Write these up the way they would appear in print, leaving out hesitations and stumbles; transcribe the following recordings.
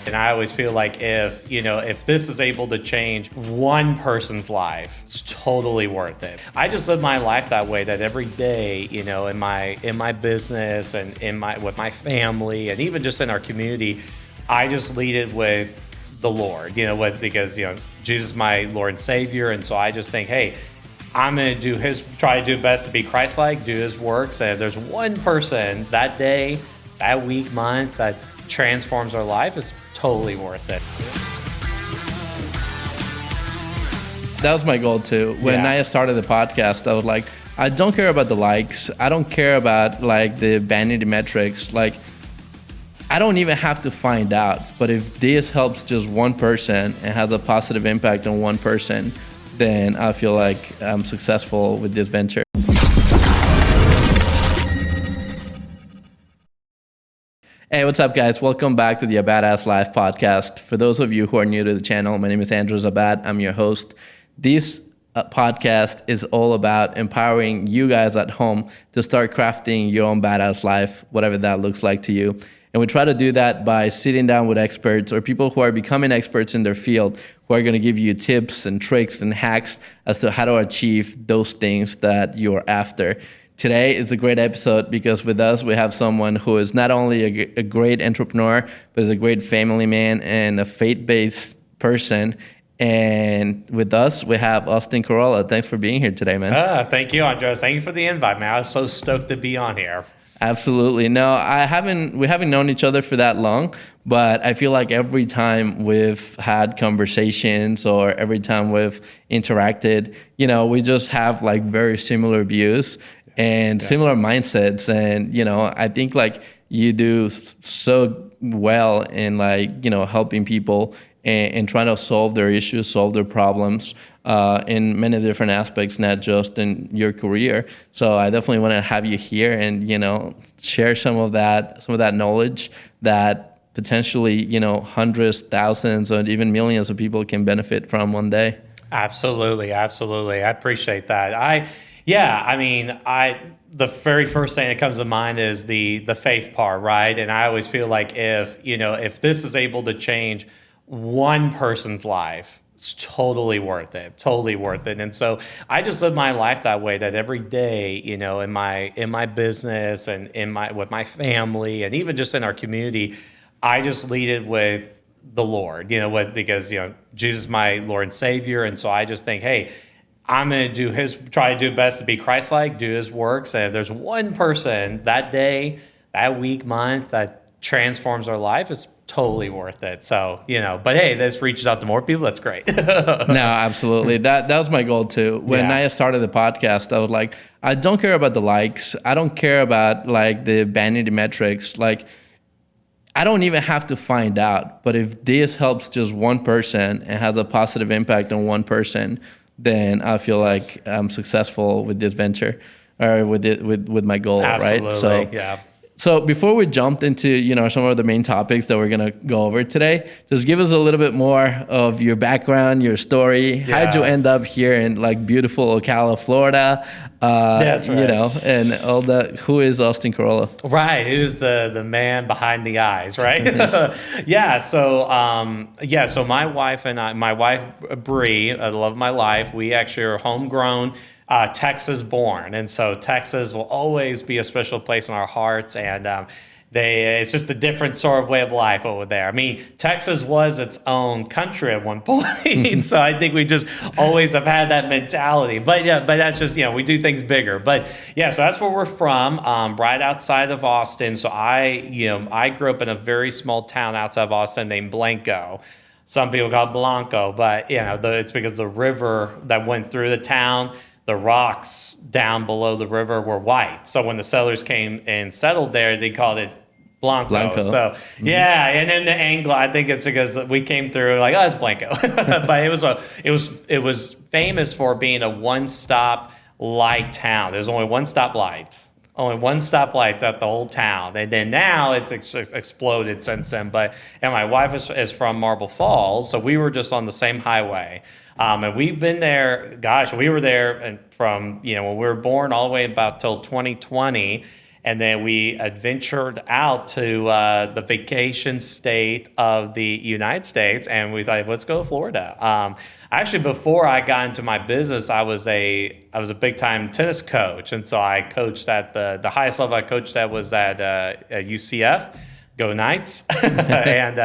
And I always feel like if this is able to change one person's life, it's totally worth it. I just live my life that way, that every day, in my business and with my family and even just in our community, I just lead it with the Lord, because Jesus is my Lord and Savior. And so I just think, hey, I'm going to try to do best to be Christ-like, do his works. And if there's one person that day, that week, month that transforms our life, it's totally worth it. That was my goal too. When I started the podcast, I was like, I don't care about the likes. I don't care about like the vanity metrics. Like, I don't even have to find out. But if this helps just one person and has a positive impact on one person, then I feel like I'm successful with this venture. Hey, what's up, guys? Welcome back to the Abadasslife podcast. For those of you who are new to the channel, my name is Andrew Zabad. I'm your host. This podcast is all about empowering you guys at home to start crafting your own badass life, whatever that looks like to you. And we try to do that by sitting down with experts or people who are becoming experts in their field, who are going to give you tips and tricks and hacks as to how to achieve those things that you're after. Today is a great episode because with us, we have someone who is not only a great entrepreneur, but is a great family man and a faith-based person. And with us, we have Austin Carrola. Thanks for being here today, man. Thank you, Andres. Thank you for the invite, man. I was so stoked to be on here. Absolutely. No, we haven't known each other for that long, but I feel like every time we've had conversations or every time we've interacted, we just have like very similar views and similar mindsets. And, I think like you do so well in like, helping people and trying to solve their issues, solve their problems in many different aspects, not just in your career. So I definitely want to have you here and, share some of that knowledge that potentially, hundreds, thousands, or even millions of people can benefit from one day. Absolutely. I appreciate that. The very first thing that comes to mind is the faith part, right? And I always feel like if this is able to change one person's life, it's totally worth it. And so I just live my life that way, that every day, in my business and with my family and even just in our community, I just lead it with the Lord, because Jesus is my Lord and Savior. And so I just think, hey, I'm going to try to do best to be Christ-like, do his works. And if there's one person that day, that week, month that transforms our life, it's totally worth it. So, but hey, this reaches out to more people. That's great. No, absolutely. That was my goal too. When I started the podcast, I was like, I don't care about the likes. I don't care about like the vanity metrics. Like, I don't even have to find out. But if this helps just one person and has a positive impact on one person, then I feel like I'm successful with this venture or with my goal, Absolutely. Right? So before we jumped into, some of the main topics that we're going to go over today, just give us a little bit more of your background, your story. Yes. How'd you end up here in like beautiful Ocala, Florida? That's right. And all that. Who is Austin Carrola? Right. Who's the man behind the eyes, right? So my wife, Bree, the love of my life, we actually are homegrown, Texas born. And so Texas will always be a special place in our hearts. And it's just a different sort of way of life over there. I mean, Texas was its own country at one point. So I think we just always have had that mentality. But that's just, we do things bigger. But so that's where we're from, right outside of Austin. So I grew up in a very small town outside of Austin named Blanco. Some people call it Blanco, but it's because the river that went through the town, the rocks down below the river were white. So when the settlers came and settled there, they called it Blanco. So and then the Anglo, I think it's because we came through like, oh, it's Blanco. But it was famous for being a one-stop light town. There's only one stoplight. Only one stoplight throughout the whole town. And then now it's exploded since then. And my wife is from Marble Falls, so we were just on the same highway. And we've been there, we were there and from, when we were born all the way about till 2020. And then we adventured out to the vacation state of the United States, and we thought, let's go to Florida. Actually, before I got into my business, I was a big time tennis coach, and so I coached at the highest level I coached at was at UCF. Go Knights! And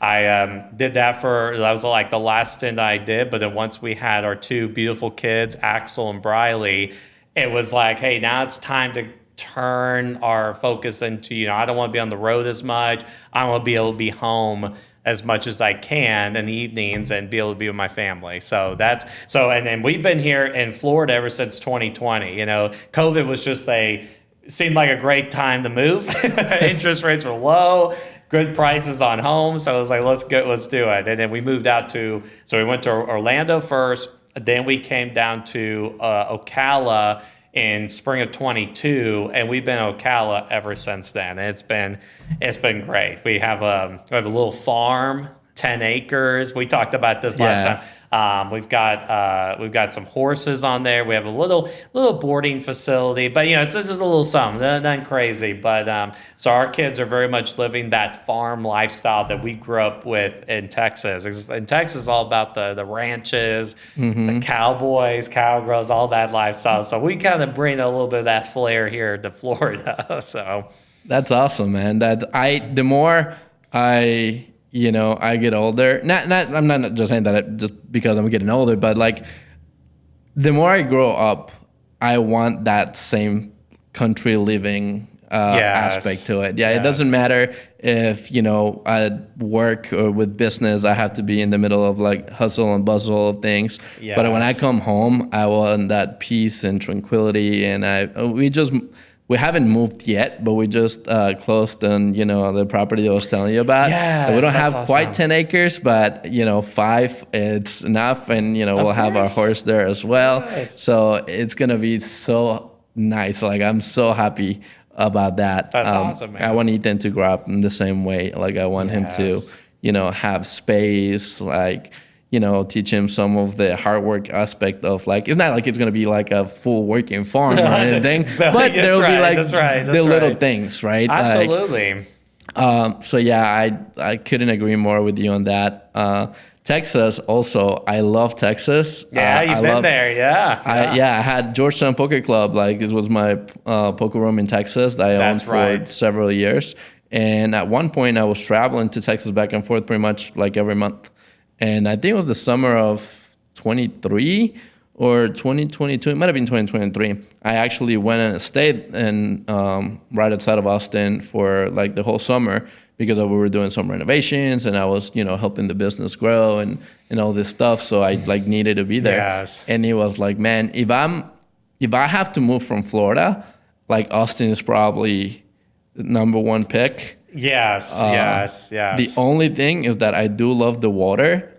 I did that that was like the last stint I did. But then once we had our two beautiful kids, Axel and Briley, it was like, hey, now it's time to turn our focus into, I don't want to be on the road as much. I want to be able to be home as much as I can in the evenings and be able to be with my family. And then we've been here in Florida ever since 2020. COVID was just seemed like a great time to move. Interest rates were low, good prices on homes. So I was like, let's do it. And then we moved so we went to Orlando first, then we came down to Ocala in spring of 22, and we've been in Ocala ever since then. And it's been great. We have a little farm, 10 acres. We talked about this last time. We've got some horses on there. We have a little boarding facility, but it's just a little something, nothing crazy. But so our kids are very much living that farm lifestyle that we grew up with in Texas. In Texas, it's all about the ranches, the cowboys, cowgirls, all that lifestyle. So we kind of bring a little bit of that flair here to Florida. So that's awesome, man. The more I get older. I'm not just saying that just because I'm getting older, but like the more I grow up, I want that same country living aspect to it. Yeah, yes. It doesn't matter if I work or with business, I have to be in the middle of like hustle and bustle of things. Yes. But when I come home, I want that peace and tranquility, and we haven't moved yet, but we just closed on, the property I was telling you about. Yeah, we don't have awesome. Quite 10 acres, but 5, it's enough. And, we'll have our horse there as well. Nice. So it's going to be so nice. Like, I'm so happy about that. That's awesome, man. I want Ethan to grow up in the same way. Like, I want him to, have space, like, teach him some of the hard work aspect of like, it's not like it's going to be like a full working farm or anything, but there'll be like the little things, right? Absolutely. So yeah, I couldn't agree more with you on that. Texas also, I love Texas. Yeah, you've been there, yeah. I had Georgetown Poker Club, like it was my poker room in Texas that I owned for several years. And at one point I was traveling to Texas back and forth pretty much like every month. And I think it was the summer of 23 or 2022. It might have been 2023. I actually went and stayed right outside of Austin for like the whole summer because we were doing some renovations and I was, helping the business grow and all this stuff. So I like needed to be there. Yes. And it was like, man, if I have to move from Florida, like Austin is probably the number one pick. Yes. The only thing is that I do love the water.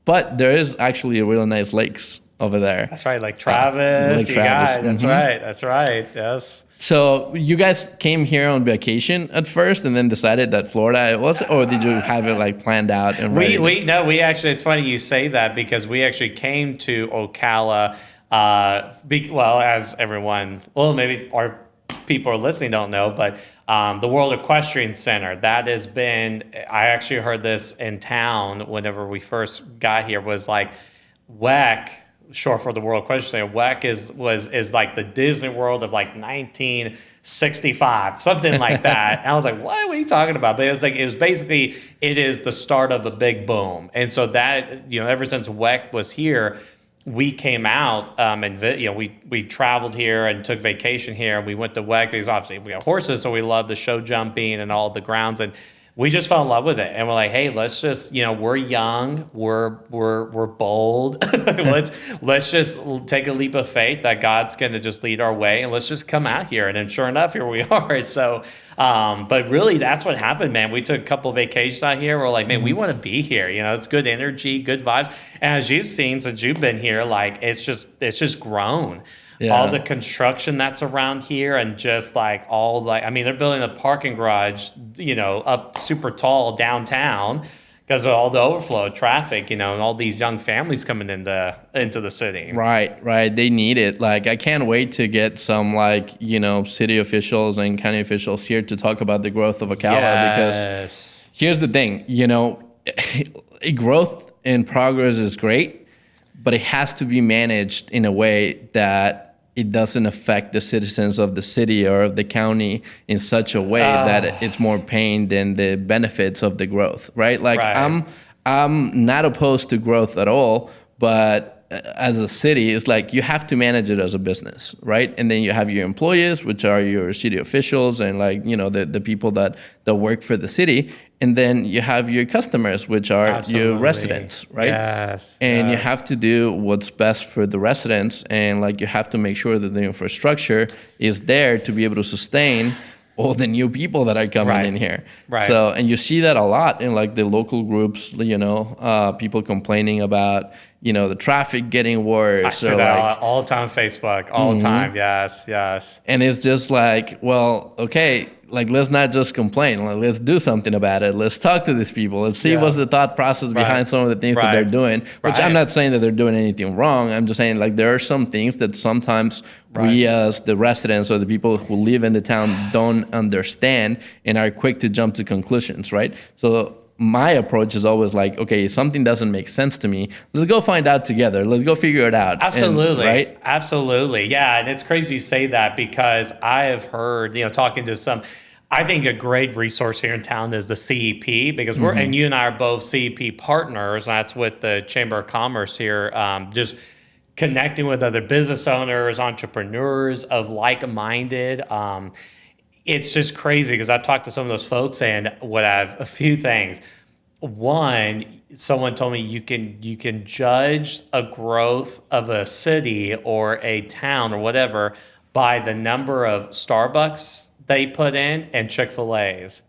But there is actually really nice lakes over there. That's right, like Travis. Lake Travis. That's right. Yes. So you guys came here on vacation at first, and then decided that Florida it was, or did you have it like planned out and ready? We actually. It's funny you say that because we actually came to Ocala. As everyone, maybe our people are listening don't know, but the World Equestrian Center, that has been, I actually heard this in town whenever we first got here, was like WEC, short for the World Equestrian Center. WEC is like the Disney World of like 1965, something like that. And I was like, what are you talking about? But it was basically, it is the start of the big boom. And so that, ever since WEC was here, we came out and we traveled here and took vacation here, and we went to WEC because obviously we have horses, so we love the show jumping and all the grounds, and we just fell in love with it. And we're like, hey, let's just, we're young, we're bold, let's just take a leap of faith that God's going to just lead our way, and let's just come out here. And then sure enough, here we are. So, but really, that's what happened, man. We took a couple of vacations out here. We're like, man, we want to be here. It's good energy, good vibes. And as you've seen since you've been here, like it's just grown. Yeah. All the construction that's around here, and just like they're building a parking garage, up super tall downtown, because of all the overflow traffic, and all these young families coming into the city. Right. They need it. Like, I can't wait to get some, like, city officials and county officials here to talk about the growth of Ocala, because here's the thing, growth and progress is great, but it has to be managed in a way that it doesn't affect the citizens of the city or of the county in such a way that it's more pain than the benefits of the growth, right? Like, I'm not opposed to growth at all, but as a city, it's like you have to manage it as a business, right? And then you have your employees, which are your city officials and the people that work for the city. And then you have your customers, which are your residents, right? Yes. And you have to do what's best for the residents, and you have to make sure that the infrastructure is there to be able to sustain all the new people that are coming in here. Right. So, and you see that a lot in the local groups, people complaining about, the traffic getting worse. I see that all the time on Facebook, all the time. Yes. And it's just well, okay, let's not just complain. Let's do something about it. Let's talk to these people. Let's see what's the thought process behind some of the things that they're doing, which I'm not saying that they're doing anything wrong. I'm just saying there are some things that sometimes we as the residents or the people who live in the town don't understand and are quick to jump to conclusions, right? So my approach is always okay, if something doesn't make sense to me, let's go find out together. Let's go figure it out. Absolutely. Right? Absolutely. Yeah. And it's crazy you say that, because I have heard, talking to I think a great resource here in town is the CEP, because and you and I are both CEP partners. That's with the Chamber of Commerce here. Just connecting with other business owners, entrepreneurs of like-minded, it's just crazy, because I've talked to some of those folks, and a few things. One, someone told me you can judge a growth of a city or a town or whatever by the number of Starbucks they put in and Chick-fil-A's.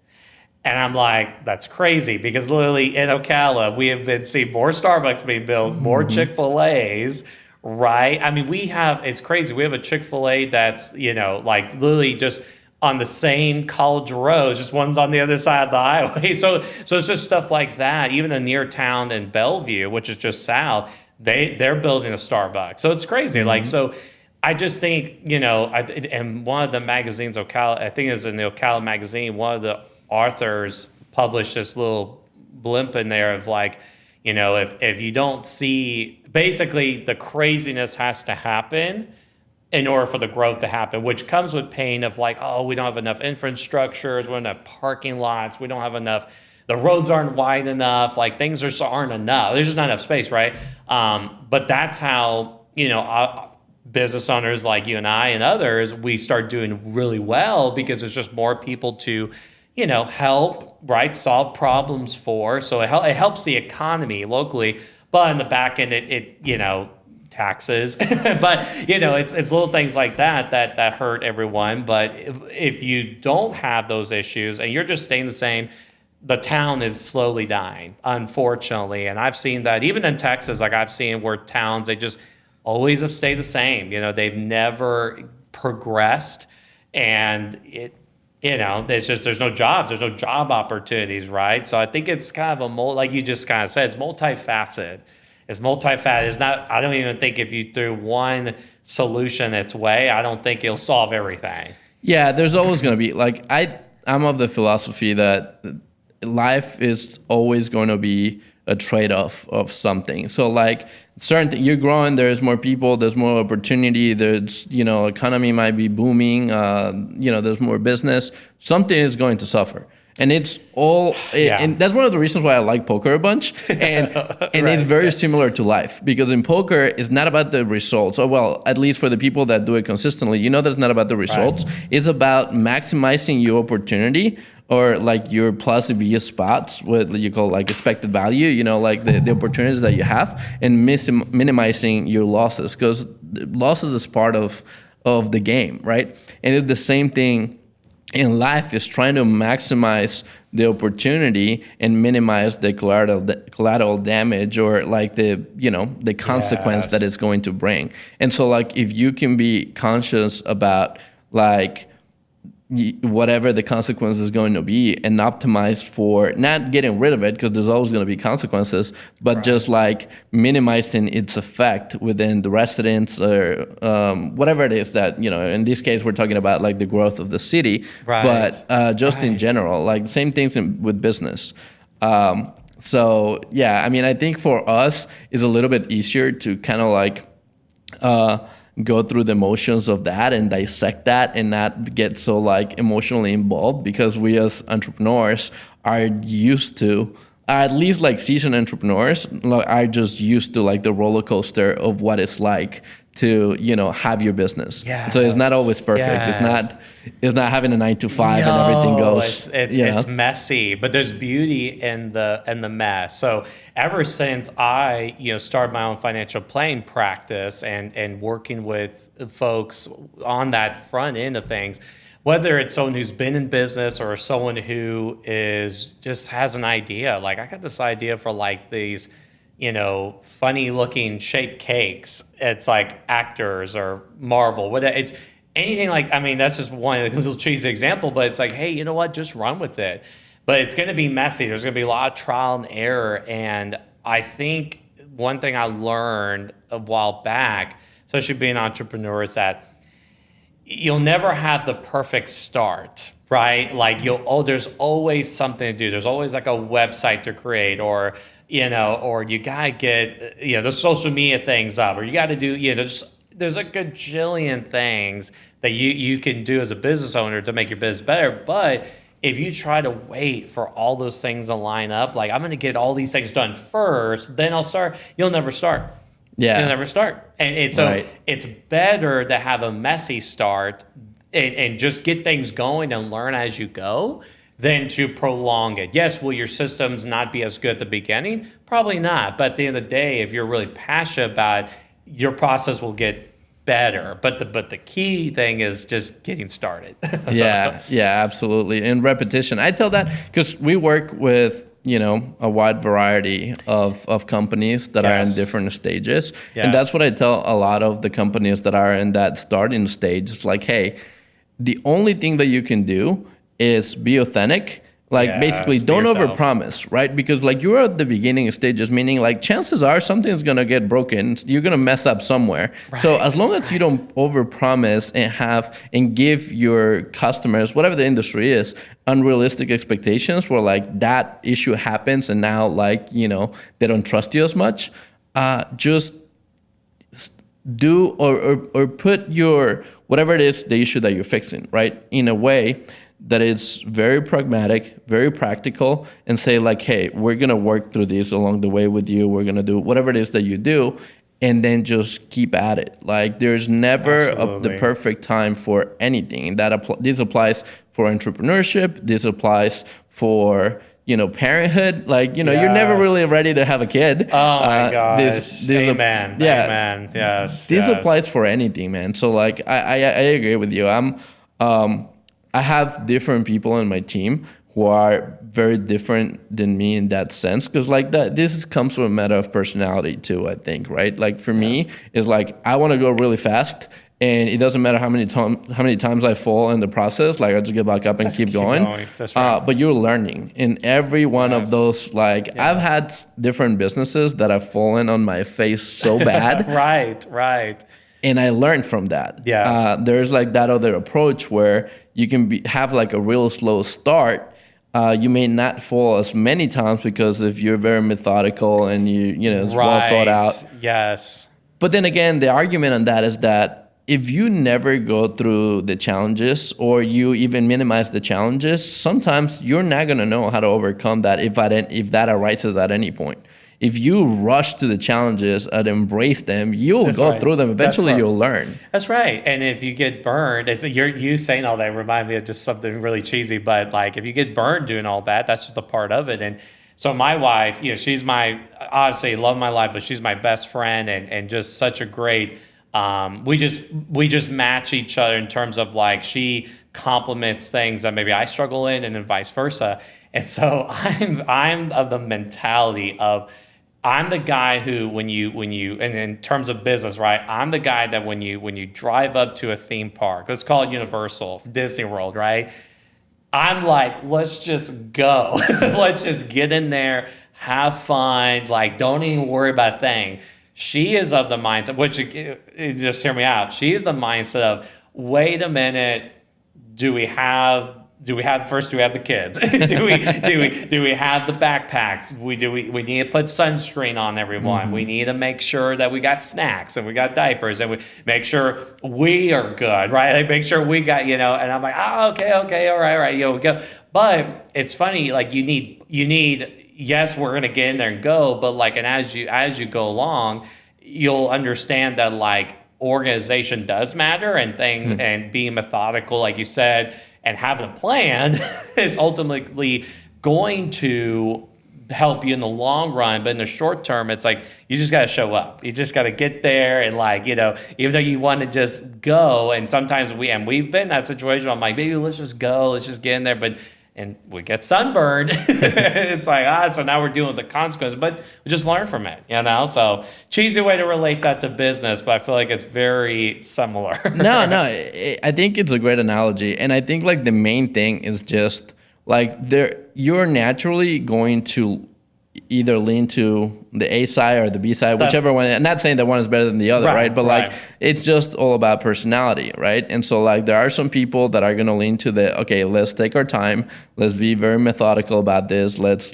And I'm like, that's crazy, because literally in Ocala, we have been seeing more Starbucks being built, more Chick-fil-A's, right? I mean, it's crazy. We have a Chick-fil-A that's, literally just on the same college road, just one's on the other side of the highway. So it's just stuff like that. Even in near town in Bellevue, which is just south, they're building a Starbucks. So it's crazy. So I just think, and one of the magazines, Ocala, I think it was in the Ocala magazine, one of the authors published this little blimp in there of if you don't see, basically the craziness has to happen in order for the growth to happen, which comes with pain of we don't have enough infrastructures, we don't have parking lots, we don't have enough, the roads aren't wide enough, things just aren't enough. There's just not enough space, right? But that's how, business owners like you and I and others, we start doing really well, because there's just more people to, help, right? Solve problems for. So it helps the economy locally, but in the back end, it taxes, but it's little things like that hurt everyone. But if you don't have those issues and you're just staying the same, the town is slowly dying, unfortunately. And I've seen that even in Texas. I've seen where towns, they just always have stayed the same. They've never progressed, and there's no jobs, there's no job opportunities, right? So I think it's kind of like you just kind of said, it's multifaceted. It's not, I don't even think if you threw one solution its way, I don't think it'll solve everything. Yeah, there's always going to be, I'm of the philosophy that life is always going to be a trade-off of something. So you're growing, there's more people, there's more opportunity, there's, economy might be booming, there's more business. Something is going to suffer. And it's all, and that's one of the reasons why I like poker a bunch. And it's very similar to life, because in poker, it's not about the results. Or well, at least for the people that do it consistently, that it's not about the results. Right. It's about maximizing your opportunity, or your plus B spots, what you call expected value, the opportunities that you have, and minimizing your losses, because losses is part of the game, right? And it's the same thing in life, is trying to maximize the opportunity and minimize the collateral damage, or the consequence that it's going to bring. And so if you can be conscious about whatever the consequence is going to be, and optimize for not getting rid of it, because there's always going to be consequences, but just like minimizing its effect within the residents, or whatever it is that, in this case, we're talking about like the growth of the city, but just in general, like same things with business. So yeah, I mean, I think for us it's a little bit easier to kind of like go through the motions of that and dissect that and not get so like emotionally involved, because we as entrepreneurs are used to, at least like seasoned entrepreneurs are just used to like the roller coaster of what it's like to have your business. So it's not always perfect. It's not having a 9 to 5 and everything goes. It's messy, but there's beauty in the mess. So ever since I started my own financial planning practice and working with folks on that front end of things, whether it's someone who's been in business or someone who just has an idea, like I got this idea for like these funny looking shaped cakes. It's like actors or Marvel, whatever. It's anything like, I mean, that's just one little cheesy example, but it's like, hey, you know what? Just run with it. But it's going to be messy. There's going to be a lot of trial and error. And I think one thing I learned a while back, especially being an entrepreneur, is that you'll never have the perfect start, right? Like there's always something to do. There's always like a website to create, or you gotta get, the social media things up, or you gotta do, there's a gajillion things that you can do as a business owner to make your business better. But if you try to wait for all those things to line up, like I'm gonna get all these things done first, then I'll start, you'll never start. Yeah. You'll never start. And so it's better to have a messy start and just get things going and learn as you go than to prolong it. Yes, will your systems not be as good at the beginning? Probably not. But at the end of the day, if you're really passionate about it, your process will get better. But the key thing is just getting started. Yeah, absolutely. And repetition. I tell that because we work with a wide variety of companies that are in different stages. And that's what I tell a lot of the companies that are in that starting stage. It's like, hey, the only thing that you can do is be authentic. Like basically don't overpromise, right? Because like you're at the beginning stages, meaning like chances are something's gonna get broken. You're gonna mess up somewhere. So as long as you don't overpromise and give your customers, whatever the industry is, unrealistic expectations where like that issue happens and now like, they don't trust you as much, just do or put your, whatever it is, the issue that you're fixing, right, in a way that is very pragmatic, very practical, and say like, hey, we're gonna work through this along the way with you. We're gonna do whatever it is that you do, and then just keep at it. Like there's never the perfect time for anything. This applies for entrepreneurship. This applies for parenthood. Like you're never really ready to have a kid. Oh my gosh. Amen. Amen. Yes. This applies for anything, man. So like I agree with you. I have different people in my team who are very different than me in that sense, because like this comes from a matter of personality too, I think, right? Like for me, it's like I want to go really fast, and it doesn't matter how many times I fall in the process. Like I just get back up and keep going. That's right. But you're learning in every one of those. Like I've had different businesses that have fallen on my face so bad. Right. And I learned from that. There's like that other approach where you can have like a real slow start. You may not fall as many times because if you're very methodical and it's well thought out. Yes. But then again, the argument on that is that if you never go through the challenges or you even minimize the challenges, sometimes you're not going to know how to overcome that if that arises at any point. If you rush to the challenges and embrace them, you'll go through them. Eventually, you'll learn. That's right. And if you get burned, you saying all that remind me of just something really cheesy. But like, if you get burned doing all that, that's just a part of it. And so my wife, she's obviously love my life, but she's my best friend and just such a great. We just match each other in terms of like she complements things that maybe I struggle in, and then vice versa. And so I'm of the mentality of I'm the guy who, when you, and in terms of business, right? I'm the guy that when you drive up to a theme park, let's call it Universal, Disney World, right? I'm like, let's just go. Let's just get in there, have fun. Like, don't even worry about a thing. She is of the mindset, which just hear me out. She is the mindset of, wait a minute, do we have first, do we have the kids? do we have the backpacks? We need to put sunscreen on everyone. We need to make sure that we got snacks and we got diapers, and we make sure we are good, right? Like, make sure we got, and I'm like, oh, okay, all right, we go. But it's funny, like, you need, yes, we're gonna get in there and go, but like, and as you go along, you'll understand that, like, organization does matter, and things, and being methodical, like you said, and having a plan is ultimately going to help you in the long run. But in the short term, it's like, you just got to show up. You just got to get there, and, like, even though you want to just go, and sometimes we've been in that situation. I'm like, maybe let's just go, let's just get in there, and we get sunburned. It's like, so now we're dealing with the consequences, but we just learn from it, So cheesy way to relate that to business, but I feel like it's very similar. No, I think it's a great analogy. And I think, like, the main thing is just, like, you're naturally going to either lean to the A side or the B side, whichever one. I'm not saying that one is better than the other, right? But like, it's just all about personality, right? And so, like, there are some people that are going to lean to okay, let's take our time. Let's be very methodical about this. Let's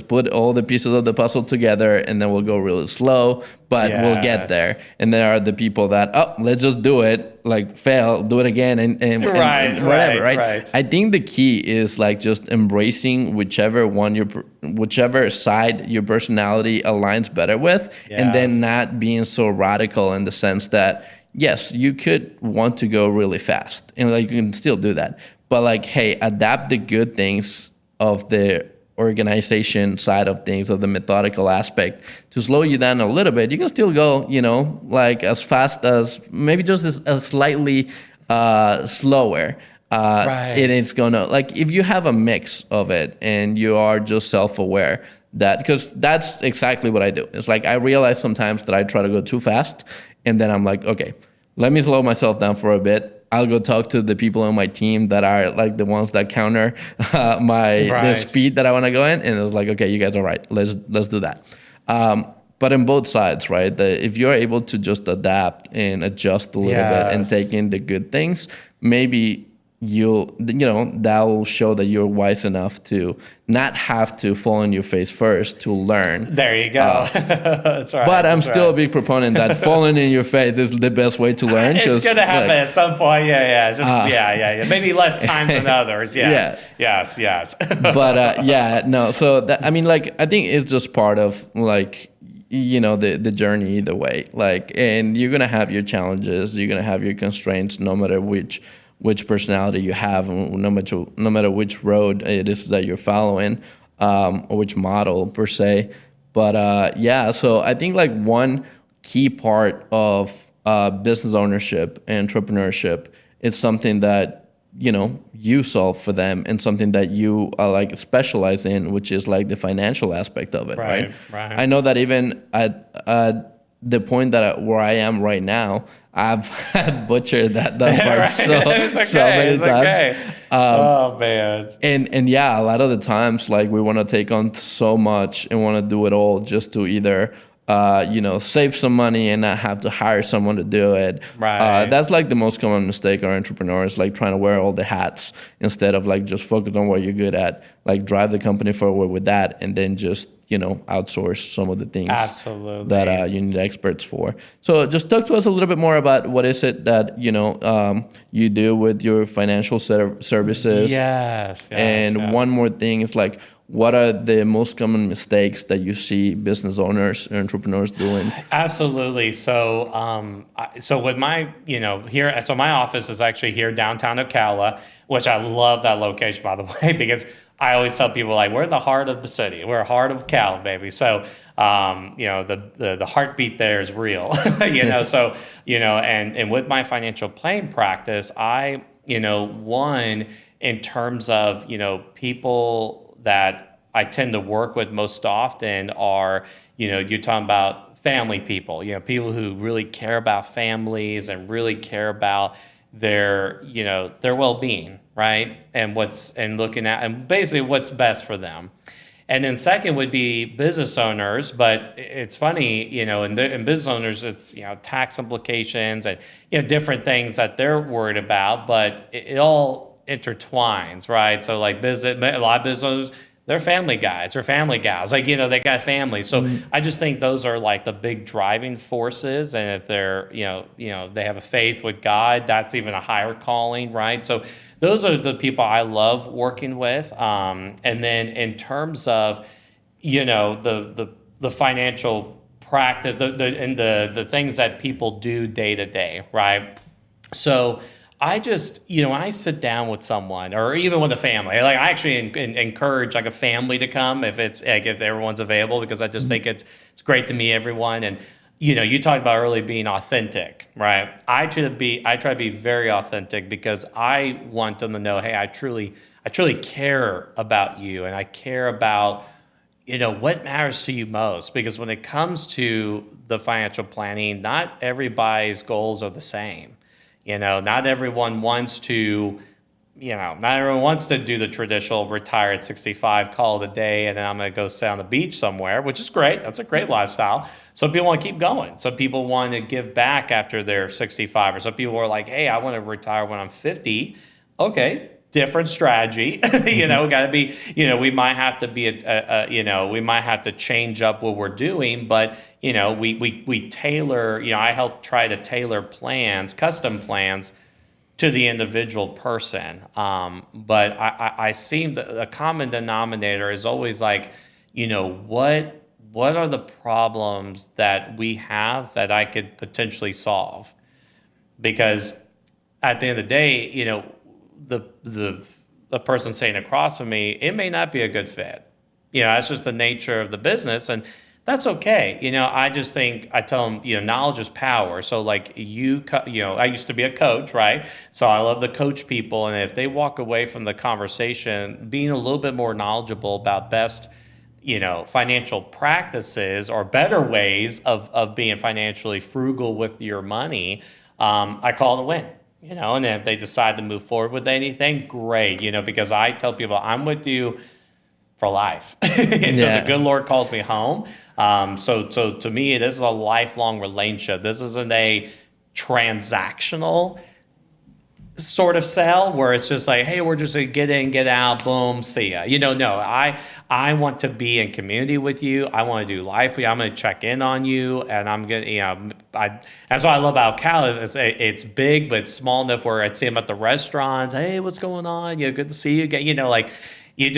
put all the pieces of the puzzle together, and then we'll go really slow, but we'll get there. And there are the people that, let's just do it, like, fail, do it again, and whatever, right? I think the key is, like, just embracing whichever side your personality aligns better with, and then not being so radical in the sense that, yes, you could want to go really fast, and, like, you can still do that, but, like, hey, adapt the good things of the organization side of things, of the methodical aspect, to slow you down a little bit. You can still go, like, as fast as, maybe just as slightly slower. It is gonna, like, if you have a mix of it and you are just self-aware, because that's exactly what I do. It's like, I realize sometimes that I try to go too fast, and then I'm like, okay, let me slow myself down for a bit. I'll go talk to the people on my team that are, like, the ones that counter the speed that I want to go in, and it's like, okay, you guys are right. Let's do that. But in both sides, right? If you're able to just adapt and adjust a little bit and take in the good things, maybe that will show that you're wise enough to not have to fall on your face first to learn. There you go. That's right. But I'm still a big proponent that falling in your face is the best way to learn. It's going to happen at some point. Yeah. It's just, maybe less times than others. Yes. Yes. But no. So I mean, like, I think it's just part of, like, the journey either way. Like, and you're gonna have your challenges. You're gonna have your constraints, no matter which personality you have, no matter which road it is that you're following, or which model per se. But so I think, like, one key part of business ownership and entrepreneurship is something that you solve for them, and something that you like specialize in, which is, like, the financial aspect of it, right? I know that even at the point where I am right now, I've butchered that part so many times. Oh man! And a lot of the times, like, we want to take on so much and want to do it all just to either save some money and not have to hire someone to do it. That's, like, the most common mistake our entrepreneurs, like, trying to wear all the hats instead of, like, just focus on what you're good at, like, drive the company forward with that, and then just outsource some of the things that you need experts for. So just talk to us a little bit more about what is it that you do with your financial services. Yes. One more thing is, like, what are the most common mistakes that you see business owners or entrepreneurs doing? Absolutely. So, with my, here, so my office is actually here downtown Carrola, which I love that location, by the way, because I always tell people, like, we're in the heart of the city. We're a heart of Cal, baby. So, the heartbeat there is real, So, and with my financial planning practice, one, in terms of, people that I tend to work with most often are, you're talking about family people, people who really care about families and really care about their well-being, right? And looking at and basically what's best for them. And then second would be business owners, but it's funny, in business owners, it's, tax implications and, different things that they're worried about, but it all intertwines, right? So like a lot of business owners, they're family guys, they're family gals, like, they got families. So I just think those are like the big driving forces. And if they're, they have a faith with God, that's even a higher calling, right? So those are the people I love working with. And then in terms of, the financial practice, the things that people do day to day, right? So I just, I sit down with someone or even with a family. Like I actually encourage like a family to come if everyone's available, because I just think it's great to meet everyone. And you talked about earlier being authentic, right? I try to be very authentic because I want them to know, hey, I truly care about you, and I care about what matters to you most. Because when it comes to the financial planning, not everybody's goals are the same. Not everyone wants to. Not everyone wants to do the traditional retire at 65, call it a day, and then I'm going to go sit on the beach somewhere, which is great. That's a great lifestyle. Some people want to keep going. Some people want to give back after they're 65, or some people are like, hey, I want to retire when I'm 50. Okay, different strategy. Got to be, we might have to be, we might have to change up what we're doing, but, we tailor, I help try to tailor plans, custom plans, to the individual person. But I seem the common denominator is always like, what are the problems that we have that I could potentially solve? Because at the end of the day, the person sitting across from me, it may not be a good fit. That's just the nature of the business. And that's okay. I just think I tell them, knowledge is power. So like I used to be a coach, right? So I love to coach people. And if they walk away from the conversation being a little bit more knowledgeable about best, financial practices or better ways of being financially frugal with your money, I call it a win. And if they decide to move forward with anything, great. Because I tell people I'm with you for life until the good Lord calls me home. So to me, this is a lifelong relationship. This isn't a transactional sort of sell where it's just like, hey, we're just gonna get in, get out, boom, see ya. No, I want to be in community with you. I want to do life with you. I'm going to check in on you, and I'm gonna, that's what I love about Cal is it's big but it's small enough where I'd see him at the restaurants. Hey, what's going on? Good to see you again. It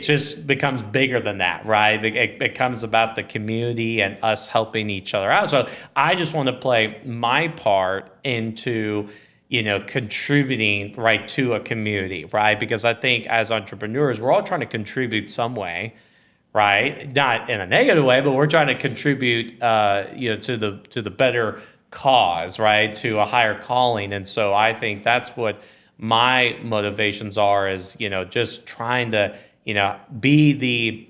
just becomes bigger than that, right? It becomes about the community and us helping each other out. So I just want to play my part into, contributing right to a community, right? Because I think as entrepreneurs, we're all trying to contribute some way, right? Not in a negative way, but we're trying to contribute, to the better cause, right? To a higher calling. And so I think that's what my motivations are is, just trying to, be the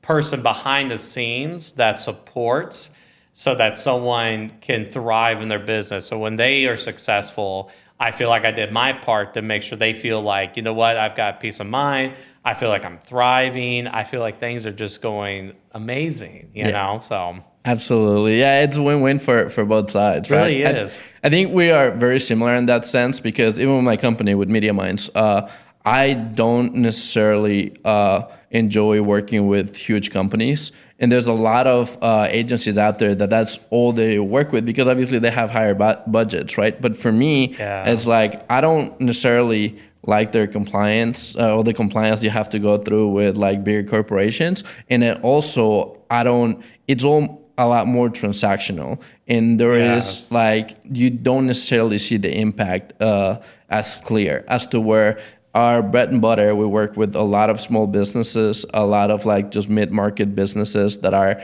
person behind the scenes that supports so that someone can thrive in their business. So when they are successful, I feel like I did my part to make sure they feel like, I've got peace of mind. I feel like I'm thriving. I feel like things are just going amazing, you know? So absolutely. Yeah, it's a win-win for both sides, right? It really is. I think we are very similar in that sense because even with my company, with Media Minds, I don't necessarily enjoy working with huge companies. And there's a lot of agencies out there that's all they work with because obviously they have higher budgets, right? But for me, it's like I don't necessarily like their compliance or the compliance you have to go through with like bigger corporations. And then also, it's all a lot more transactional. And there is like, you don't necessarily see the impact as clear as to where our bread and butter, we work with a lot of small businesses, a lot of like just mid-market businesses that are,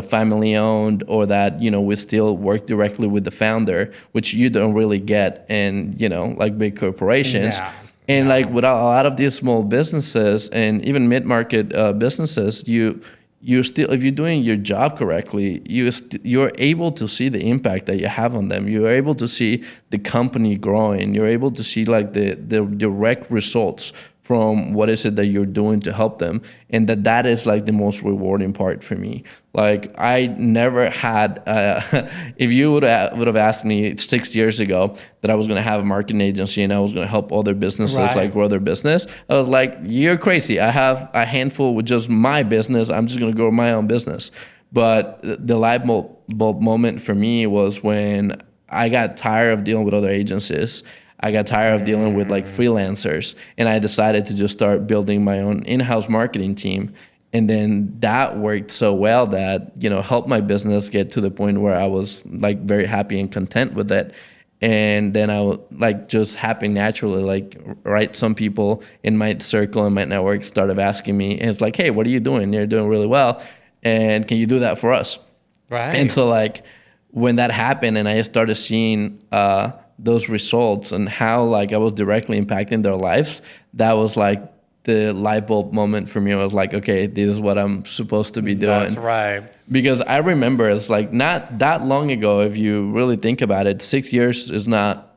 family owned or that, we still work directly with the founder, which you don't really get in, like big corporations. And like with a lot of these small businesses and even mid-market businesses, you're still, if you're doing your job correctly, you're able to see the impact that you have on them. You're able to see the company growing. You're able to see like the direct results from what is it that you're doing to help them, and that is like the most rewarding part for me. Like I never had, if you would have asked me 6 years ago that I was going to have a marketing agency and I was going to help other businesses like grow their business, I was like, you're crazy. I have a handful with just my business. I'm just going to grow my own business. But the light bulb moment for me was when I got tired of dealing with other agencies. I got tired of dealing with like freelancers, and I decided to just start building my own in-house marketing team. And then that worked so well that, helped my business get to the point where I was like very happy and content with it. And then I would like just happen naturally, like, right, some people in my circle and my network started asking me, and it's like, hey, what are you doing? You're doing really well. And can you do that for us? Right. And so like when that happened and I started seeing, those results and how like I was directly impacting their lives, that was like the light bulb moment for me. I was like, okay, this is what I'm supposed to be doing. That's right. Because I remember it's like not that long ago, if you really think about it, 6 years is not,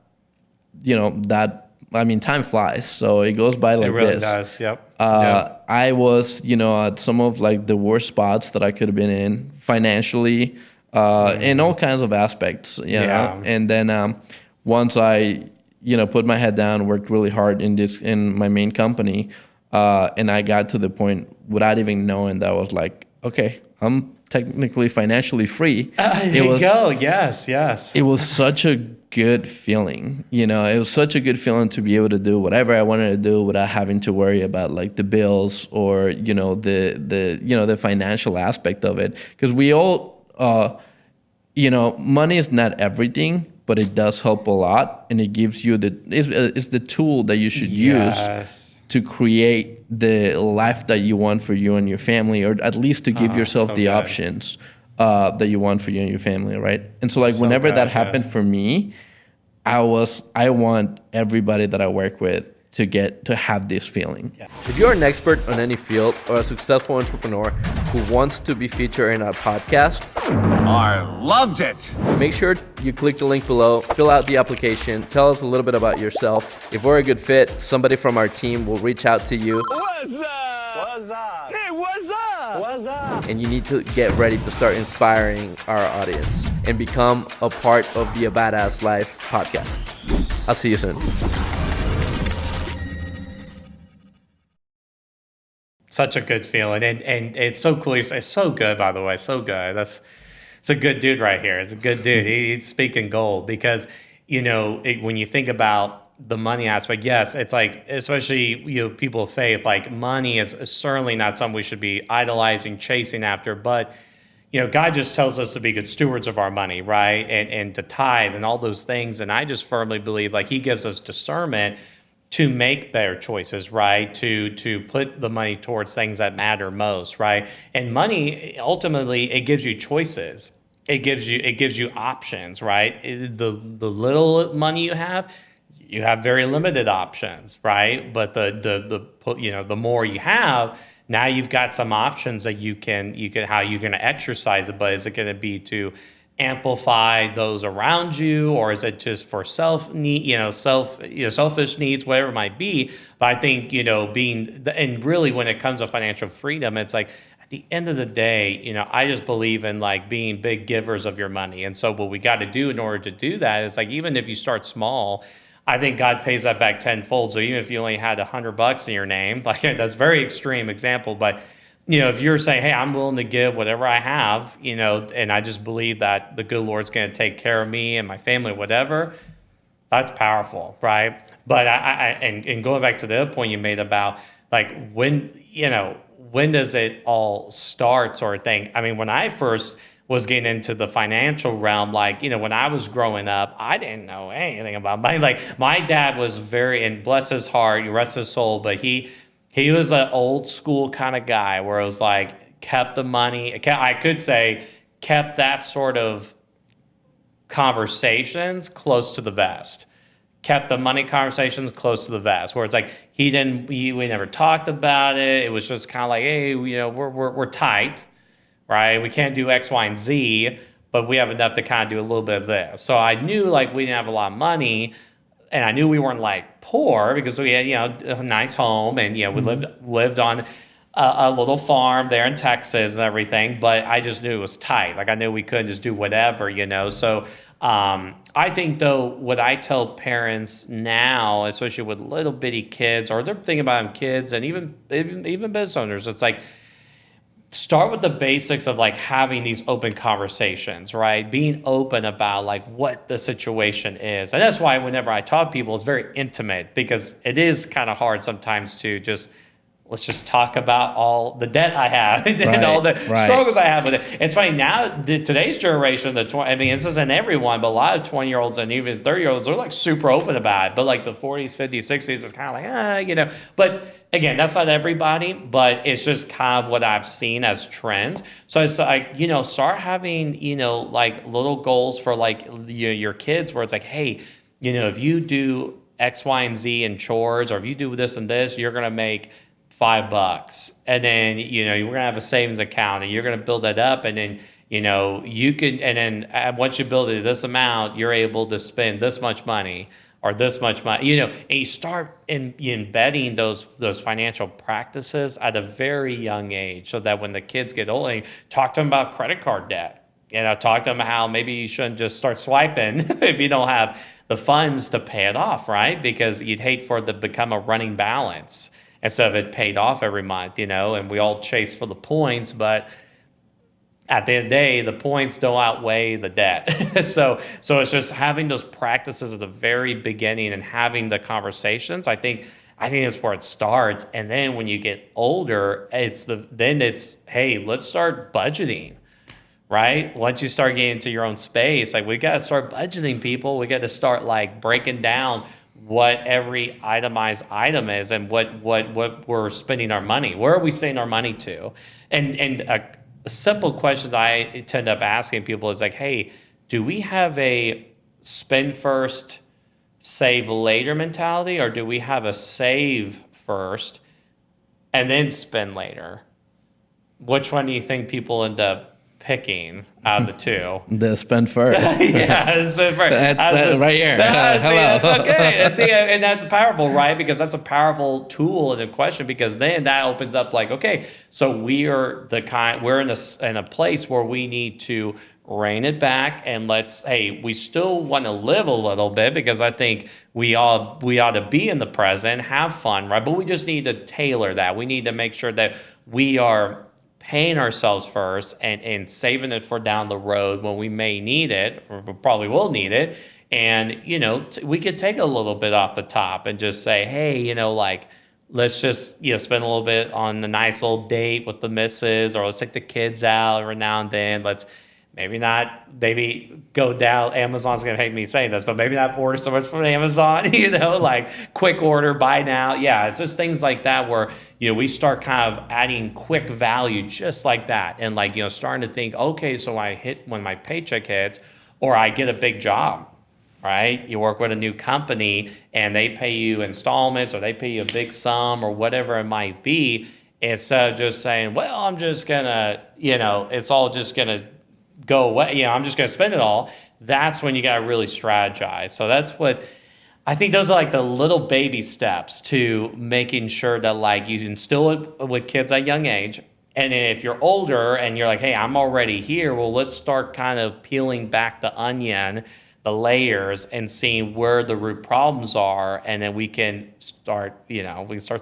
time flies. So it goes by like this. It really does. Yep. I was, at some of like the worst spots that I could have been in financially, in all kinds of aspects, you know? And then, once I, put my head down, worked really hard in my main company, and I got to the point without even knowing that I was like, okay, I'm technically financially free. There you go. Yes. It was such a good feeling. It was such a good feeling to be able to do whatever I wanted to do without having to worry about like the bills or, the financial aspect of it. Because we all, money is not everything, but it does help a lot, and it gives you it's the tool that you should use to create the life that you want for you and your family, or at least to give yourself the options that you want for you and your family, right? And so like whenever that happened for me, I want everybody that I work with to have this feeling. If you're an expert on any field or a successful entrepreneur who wants to be featured in our podcast, I loved it. Make sure you click the link below, fill out the application, tell us a little bit about yourself. If we're a good fit, somebody from our team will reach out to you. What's up? What's up? Hey, what's up? What's up? And you need to get ready to start inspiring our audience and become a part of the Abadasslife podcast. I'll see you soon. Such a good feeling, and it's so cool. It's so good, by the way, so good. It's a good dude right here. It's a good dude. He's speaking gold because, when you think about the money aspect, yes, it's like, especially, people of faith, like money is certainly not something we should be idolizing, chasing after, but, God just tells us to be good stewards of our money, right? And to tithe and all those things. And I just firmly believe like he gives us discernment to make better choices, right? To put the money towards things that matter most, right? And money, ultimately, it gives you choices. It gives you options, right? The little money you have very limited options, right? But the more you have, now you've got some options that you can how you're going to exercise it. But is it going to be to amplify those around you, or is it just for selfish needs, whatever it might be? But I think, and really when it comes to financial freedom, it's like at the end of the day, I just believe in like being big givers of your money. And so what we got to do in order to do that is like, even if you start small, I think God pays that back tenfold. So even if you only had $100 in your name, like that's a very extreme example, but if you're saying, hey, I'm willing to give whatever I have, and I just believe that the good Lord's going to take care of me and my family, whatever, that's powerful, right? But and going back to the other point you made about like when does it all start sort of thing? I mean, when I first was getting into the financial realm, like, when I was growing up, I didn't know anything about money. Like my dad was and bless his heart, rest his soul, but he was an old school kind of guy where it was like kept the money. I could say kept that sort of conversations close to the vest. kept the money conversations close to the vest, where it's like we never talked about it. It was just kind of like, hey, we're tight, right? We can't do X, Y, and Z, but we have enough to kind of do a little bit of this. So I knew like we didn't have a lot of money, and I knew we weren't like poor because we had a nice home, and we lived on a little farm there in Texas and everything. But I just knew it was tight. Like I knew we couldn't just do whatever, So I think though, what I tell parents now, especially with little bitty kids, or they're thinking about having kids, and even business owners, it's like, start with the basics of like having these open conversations, right? Being open about like what the situation is. And that's why whenever I talk to people, it's very intimate, because it is kind of hard sometimes to let's just talk about all the debt I have and all the struggles I have with it. It's funny now, today's generation, this isn't everyone, but a lot of 20-year-olds and even 30-year-olds, they're like super open about it. But like the 40s, 50s, 60s, it's kind of like, But again, that's not everybody, but it's just kind of what I've seen as trends. So it's like, start having, like little goals for like your kids, where it's like, hey, if you do X, Y, and Z in chores, or if you do this and this, you're going to make $5, and then you're gonna have a savings account, and you're gonna build that up, and then you can, and then once you build it this amount, you're able to spend this much money or this much money, and you start embedding those financial practices at a very young age, so that when the kids get older, you talk to them about credit card debt. Talk to them how maybe you shouldn't just start swiping if you don't have the funds to pay it off, right? Because you'd hate for it to become a running balance instead of it paid off every month, and we all chase for the points, but at the end of the day, the points don't outweigh the debt. So it's just having those practices at the very beginning and having the conversations. I think that's where it starts. And then when you get older, it's hey, let's start budgeting, right? Once you start getting into your own space, like we got to start budgeting, people. We got to start like breaking down what every itemized item is, and what we're spending our money. Where are we sending our money to? And a simple question that I tend up asking people is like, hey, do we have a spend first, save later mentality, or do we have a save first and then spend later? Which one do you think people end up picking out of the two? The spend first. Yeah, spend first. That's right here. Hello. That's okay. And that's powerful, right? Because that's a powerful tool in a question, because then that opens up like, okay, so we're in a place where we need to rein it back, and we still want to live a little bit, because I think we ought to be in the present, have fun, right? But we just need to tailor that. We need to make sure that we are paying ourselves first and saving it for down the road when we may need it, or probably will need it. And, we could take a little bit off the top and just say, hey, let's just, spend a little bit on the nice little date with the missus, or let's take the kids out every now and then. Let's maybe go down. Amazon's going to hate me saying this, but maybe not order so much from Amazon, like quick order, buy now. Yeah, it's just things like that where, we start kind of adding quick value just like that. And starting to think, okay, so when my paycheck hits, or I get a big job, right? You work with a new company and they pay you installments, or they pay you a big sum, or whatever it might be. Instead of just saying, well, I'm just going to, it's all just going to go away, I'm just going to spend it all. That's when you got to really strategize. So that's what I think, those are like the little baby steps to making sure that you instill it with kids at a young age. And then if you're older and you're like, hey, I'm already here, well, let's start kind of peeling back the onion, the layers, and seeing where the root problems are. And then we can start,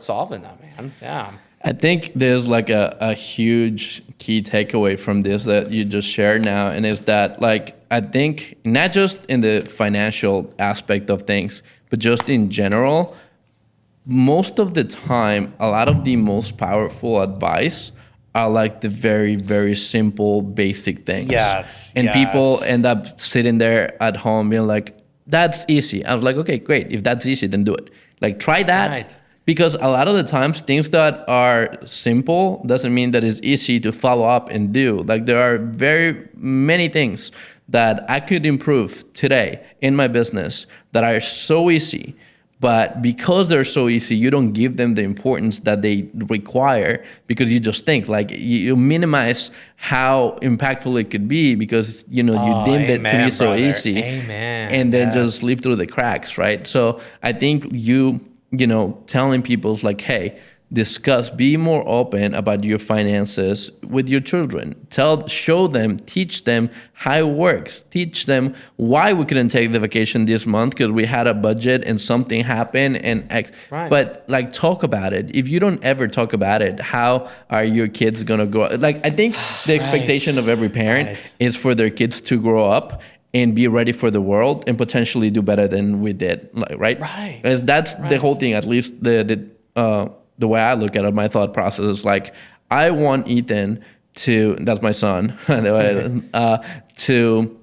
solving them, man. Yeah. I think there's like a huge key takeaway from this that you just shared now, and is that I think not just in the financial aspect of things, but just in general, most of the time, a lot of the most powerful advice are like the very, very simple, basic things. Yes. And people end up sitting there at home being like, that's easy. I was like, okay, great. If that's easy, then do it. Try that. Right. Because a lot of the times, things that are simple doesn't mean that it's easy to follow up and do. There are very many things that I could improve today in my business that are so easy. But because they're so easy, you don't give them the importance that they require because you just think like you minimize how impactful it could be because, you deemed it to be so easy. Amen. And then just slip through the cracks, right? So I think telling people like, hey, be more open about your finances with your children. Show them, teach them how it works. Teach them why we couldn't take the vacation this month because we had a budget and something happened Right. But like talk about it. If you don't ever talk about it, how are your kids gonna grow? Like I think the expectation of every parent is for their kids to grow up and be ready for the world and potentially do better than we did, right? Right. That's the whole thing. At least the way I look at it, my thought process is like, I want Ethan that's my son, by the way, to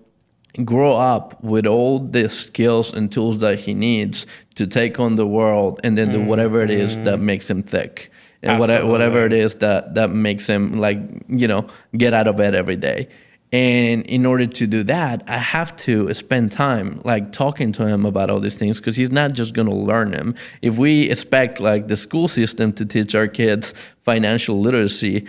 grow up with all the skills and tools that he needs to take on the world and then do whatever it is that makes him thick. And whatever it is that makes him get out of bed every day. And in order to do that, I have to spend time like talking to him about all these things because he's not just going to learn them. If we expect like the school system to teach our kids financial literacy,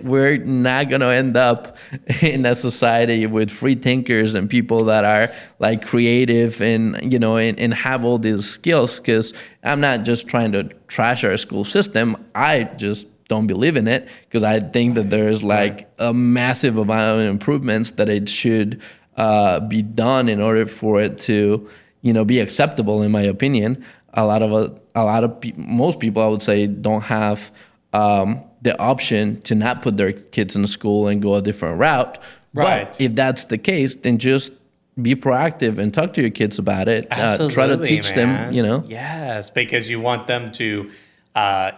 we're not going to end up in a society with free thinkers and people that are like creative and, and have all these skills because I'm not just trying to trash our school system. I just don't believe in it because I think that there's like a massive amount of improvements that it should be done in order for it to, be acceptable. In my opinion, most people I would say don't have the option to not put their kids in school and go a different route. Right. But if that's the case, then just be proactive and talk to your kids about it. Try to teach them. Yes, because you want them to.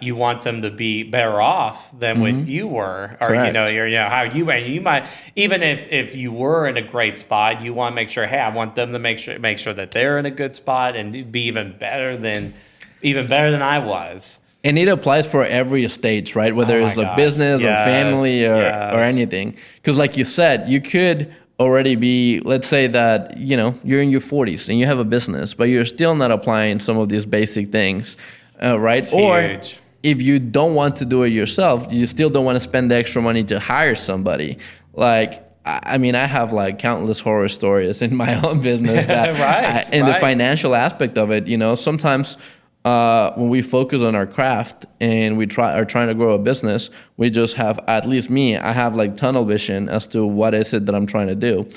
You want them to be better off than what you were, or Correct. how you were. You might even if you were in a great spot, you want to make sure. Hey, I want them to make sure that they're in a good spot and be even better than I was. And it applies for every stage, right? Whether it's a business or family or anything. Because like you said, you could already be, let's say that you're in your 40s and you have a business, but you're still not applying some of these basic things. Right? It's or huge. If you don't want to do it yourself, you still don't want to spend the extra money to hire somebody. Like, I mean, I have like countless horror stories in my own business that the financial aspect of it, sometimes when we focus on our craft and we are trying to grow a business, we just have, at least me, I have like tunnel vision as to what is it that I'm trying to do.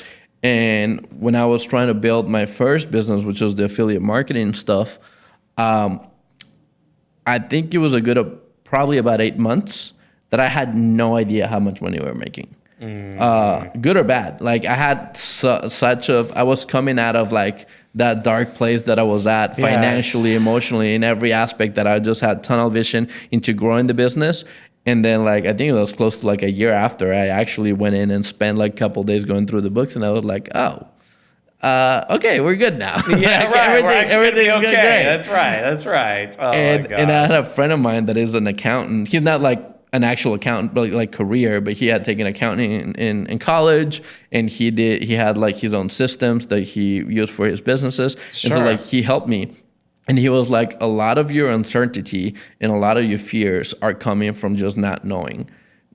And when I was trying to build my first business, which was the affiliate marketing stuff, I think it was probably about 8 months that I had no idea how much money we were making. Good or bad. Like I had I was coming out of like that dark place that I was at financially, emotionally, in every aspect that I just had tunnel vision into growing the business. And then like, I think it was close to like a year after I actually went in and spent like a couple of days going through the books and I was like, okay, we're good now. Yeah, like, right. Everything's okay. great. That's right. Oh, and I had a friend of mine that is an accountant. He's not like an actual accountant, but like career, but he had taken accounting in college, and he had like his own systems that he used for his businesses. Sure. And so like he helped me. And he was like, a lot of your uncertainty and a lot of your fears are coming from just not knowing.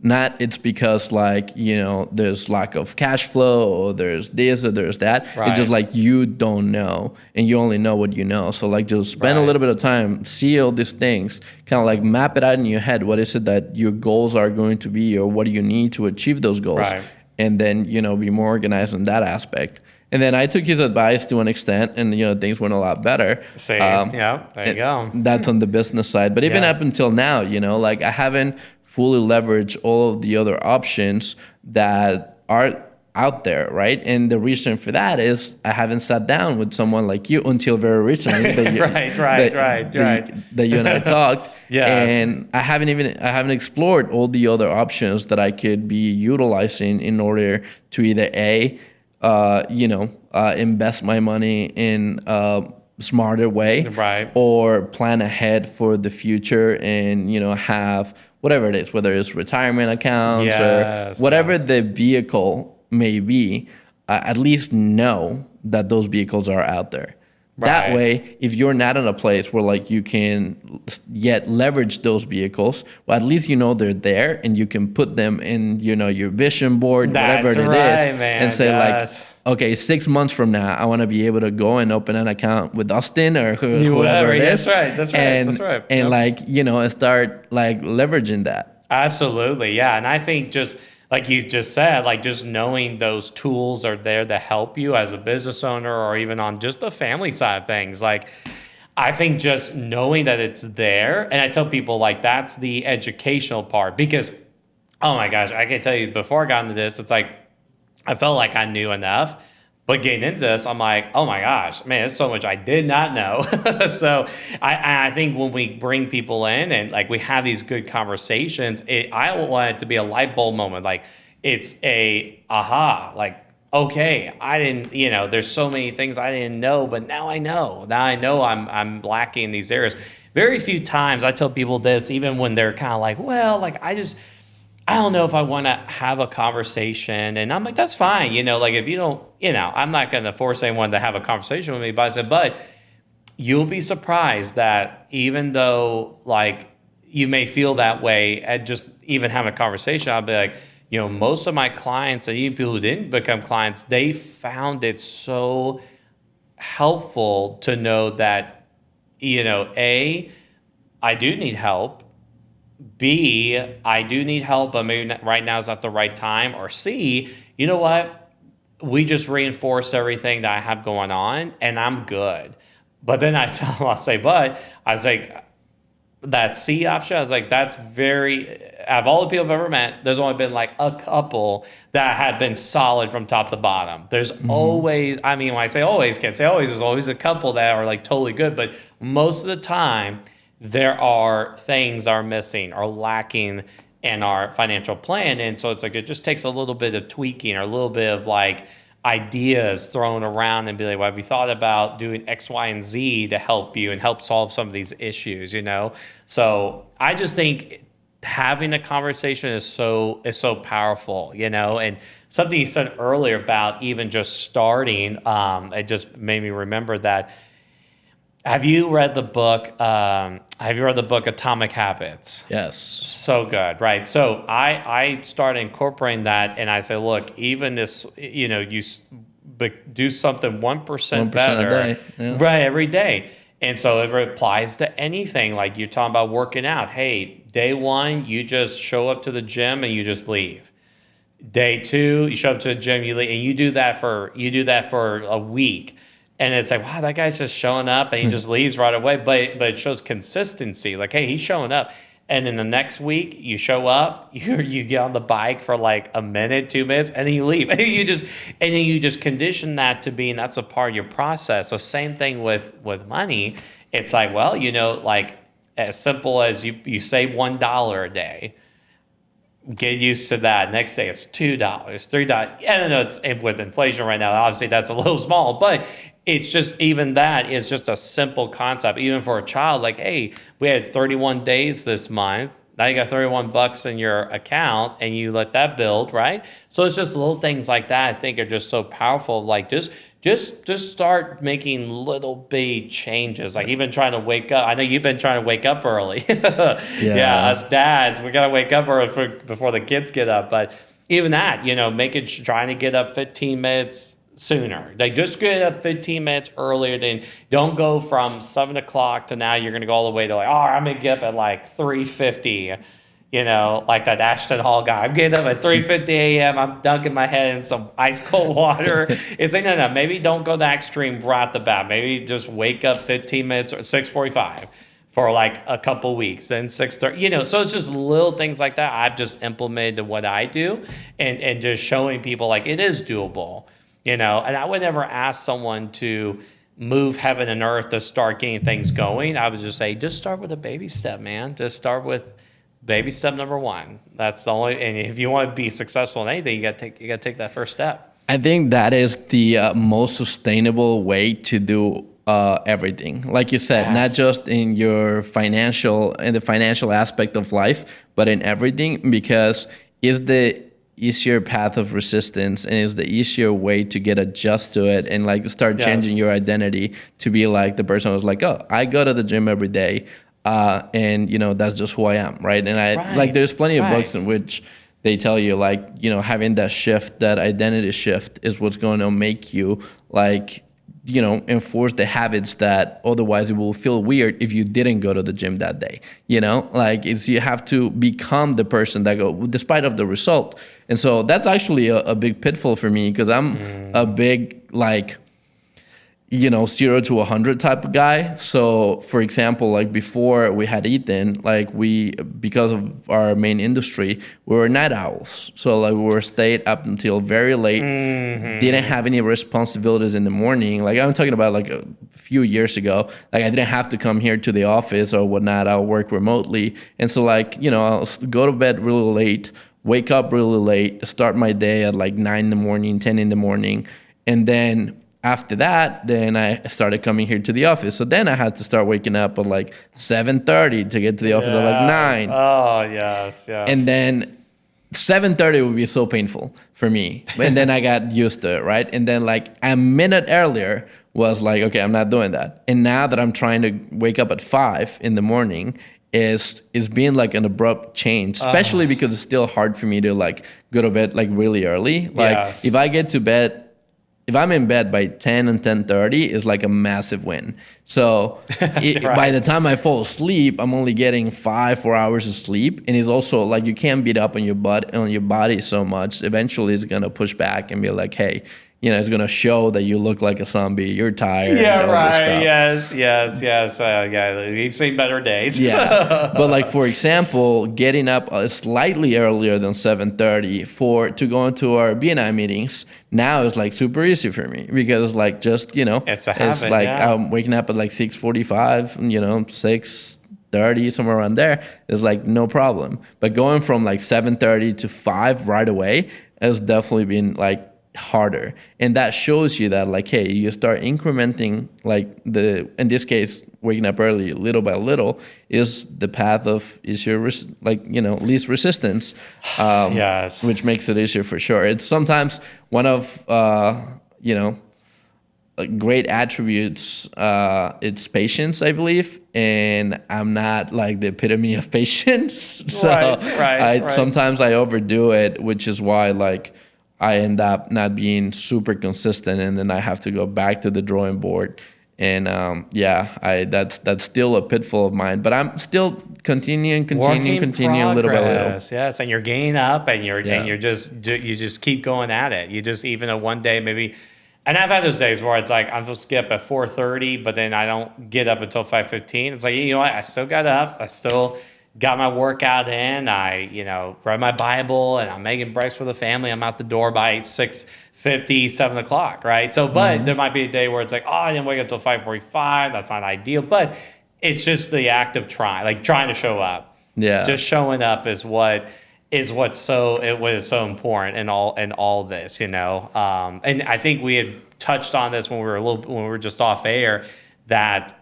Not it's because like, there's lack of cash flow or there's this or there's that. Right. It's just like you don't know and you only know what you know. So like just spend a little bit of time, see all these things, kind of like map it out in your head. What is it that your goals are going to be or what do you need to achieve those goals? Right. And then, be more organized in that aspect. And then I took his advice to an extent and, things went a lot better. See, there you go. That's on the business side. But even up until now, like I haven't fully leveraged all of the other options that are out there, right? And the reason for that is I haven't sat down with someone like you until very recently. That you and I talked. Yes. And I haven't explored all the other options that I could be utilizing in order to either invest my money in a smarter way, right, or plan ahead for the future and have whatever it is, whether it's retirement accounts or whatever the vehicle may be. at least know that those vehicles are out there. That Right. way, if you're not in a place where like you can yet leverage those vehicles, well, at least you know they're there and you can put them in, your vision board, That's whatever it right, is, man. and say Yes. like, okay, 6 months from now, I want to be able to go and open an account with Dustin or whoever Whatever. it is. That's right. That's right. And, That's right. And Yep. like, and start like leveraging that. Absolutely, yeah. And I think just like you just said, like just knowing those tools are there to help you as a business owner or even on just the family side of things. Like, I think just knowing that it's there, and I tell people like that's the educational part because, oh my gosh, I can tell you before I got into this, it's like I felt like I knew enough. But getting into this, I'm like, oh my gosh, man, there's so much I did not know. So I think when we bring people in and like we have these good conversations, I want it to be a light bulb moment. Like it's a aha, like, okay, I didn't, there's so many things I didn't know, but now I know. Now I know I'm lacking in these areas. Very few times I tell people this, even when they're kind of like, well, like I don't know if I want to have a conversation. And I'm like, that's fine. Like if you don't, I'm not going to force anyone to have a conversation with me. But I said, but you'll be surprised that even though like you may feel that way and just even have a conversation, I'll be like, most of my clients and even people who didn't become clients, they found it so helpful to know that, A, I do need help. B, I do need help, but maybe right now is not the right time. Or C, you know what? We just reinforce everything that I have going on, and I'm good. But then I tell them, I was like, that C option, I was like, that's out of all the people I've ever met, there's only been like a couple that have been solid from top to bottom. There's always, when I say always, can't say always, there's always a couple that are like totally good, but most of the time, there are things are missing or lacking in our financial plan. And so it's like, it just takes a little bit of tweaking or a little bit of like ideas thrown around and be like, well, have you thought about doing X, Y, and Z to help you and help solve some of these issues, So I just think having a conversation is so powerful, and something you said earlier about even just starting, it just made me remember that. Have you read the book Atomic Habits? Yes. So good, right? So I started incorporating that, and I say, look, even this, you do something 1% better, a day. Yeah. right, every day. And so it applies to anything. Like you're talking about working out. Hey, day one, you just show up to the gym and you just leave. Day two, you show up to the gym, you leave, and you do that for a week. And it's like, wow, that guy's just showing up and he just leaves right away. But it shows consistency. Like, hey, he's showing up. And then the next week you show up, you get on the bike for like a minute, 2 minutes, and then you leave. And then you just condition that to be, and that's a part of your process. So same thing with money. It's like, well, like as simple as you save $1 a day. Get used to that. Next day it's $2, $3. I don't know. It's with inflation right now. Obviously, that's a little small, but it's just even that is just a simple concept. Even for a child, like, hey, we had 31 days this month. Now you got $31 in your account, and you let that build, right? So it's just little things like that. I think are just so powerful. Like just start making little bitty changes. Like even trying to wake up. I know you've been trying to wake up early. Yeah, us dads, we gotta wake up early before the kids get up. But even that, trying to get up 15 minutes sooner. Like just get up 15 minutes earlier. Then don't go from 7 o'clock to now you're gonna go all the way to like, I'm gonna get up at like 3:50. Like that Ashton Hall guy. I'm getting up at 3:50 a.m. I'm dunking my head in some ice cold water. It's like, no, maybe don't go that extreme right at the bat. Maybe just wake up 15 minutes or 6:45 for like a couple weeks, then 6:30. So it's just little things like that I've just implemented to what I do, and just showing people like it is doable. And I would never ask someone to move heaven and earth to start getting things going. I would just say, just start with a baby step, man. Just start with baby step number one. That's the only. And if you want to be successful in anything, you got to take that first step. I think that is the most sustainable way to do everything. Like you said, not just in the financial aspect of life, but in everything, because easier path of resistance, and it's the easier way to get adjust to it and like start changing your identity to be like the person who's like, oh, I go to the gym every day, and you know that's just who I am, right? And I like there's plenty of books in which they tell you like, you know, having that shift, that identity shift is what's going to make you like, you know, enforce the habits that otherwise it will feel weird if you didn't go to the gym that day. You know, like it's, you have to become the person that go despite of the result. And so that's actually a big pitfall for me, because I'm a big like, you know, 0 to 100 type of guy. So for example, like before we had Ethan, like we, because of our main industry, we were night owls. So like we were stayed up until very late, didn't have any responsibilities in the morning. Like I'm talking about like a few years ago, like I didn't have to come here to the office or whatnot. I'll work remotely. And so like, you know, I'll go to bed really late, wake up really late, start my day at like 9 in the morning, 10 in the morning. And then after that, then I started coming here to the office. So then I had to start waking up at like 7:30 to get to the office at like 9. Oh, yes. And then 7:30 would be so painful for me. And then I got used to it, right? And then like a minute earlier was like, okay, I'm not doing that. And now that I'm trying to wake up at 5 in the morning, is being like an abrupt change, especially because it's still hard for me to like go to bed like really early. Like if I get to bed, if I'm in bed by 10 and 10:30, it's like a massive win. So by the time I fall asleep, I'm only getting 4 hours of sleep. And it's also like you can't beat up on your body so much. Eventually it's gonna push back and be like, hey, you know, it's gonna show that you look like a zombie. You're tired. Yeah, and all right. this stuff. Yes. Yeah, we've seen better days. Yeah, but like for example, getting up slightly earlier than 7:30 to go into our BNI meetings now is like super easy for me, because like just, you know, it's a habit. It's like I'm waking up at like 6:45, you know, 6:30, somewhere around there is like no problem. But going from like 7:30 to 5 right away has definitely been like harder. And that shows you that like, hey, you start incrementing like in this case, waking up early little by little is the path of least resistance, which makes it easier for sure. It's sometimes one of great attributes. It's patience, I believe, and I'm not like the epitome of patience. So sometimes I overdo it, which is why like I end up not being super consistent, and then I have to go back to the drawing board. And that's still a pitfall of mine. But I'm still continuing little by little. Yes, and you're gaining up, and you just keep going at it. You just even one day maybe. And I've had those days where it's like I'm supposed to get up at 4:30, but then I don't get up until 5:15. It's like, you know what? I still got up. I still got my workout in. I, read my Bible, and I'm making breakfast for the family. I'm out the door by 6:50, 7 o'clock, right? So, but there might be a day where it's like, oh, I didn't wake up until 5:45. That's not ideal. But it's just the act of trying to show up. Yeah. Just showing up is what is so important in all this, And I think we had touched on this when we were just off air, that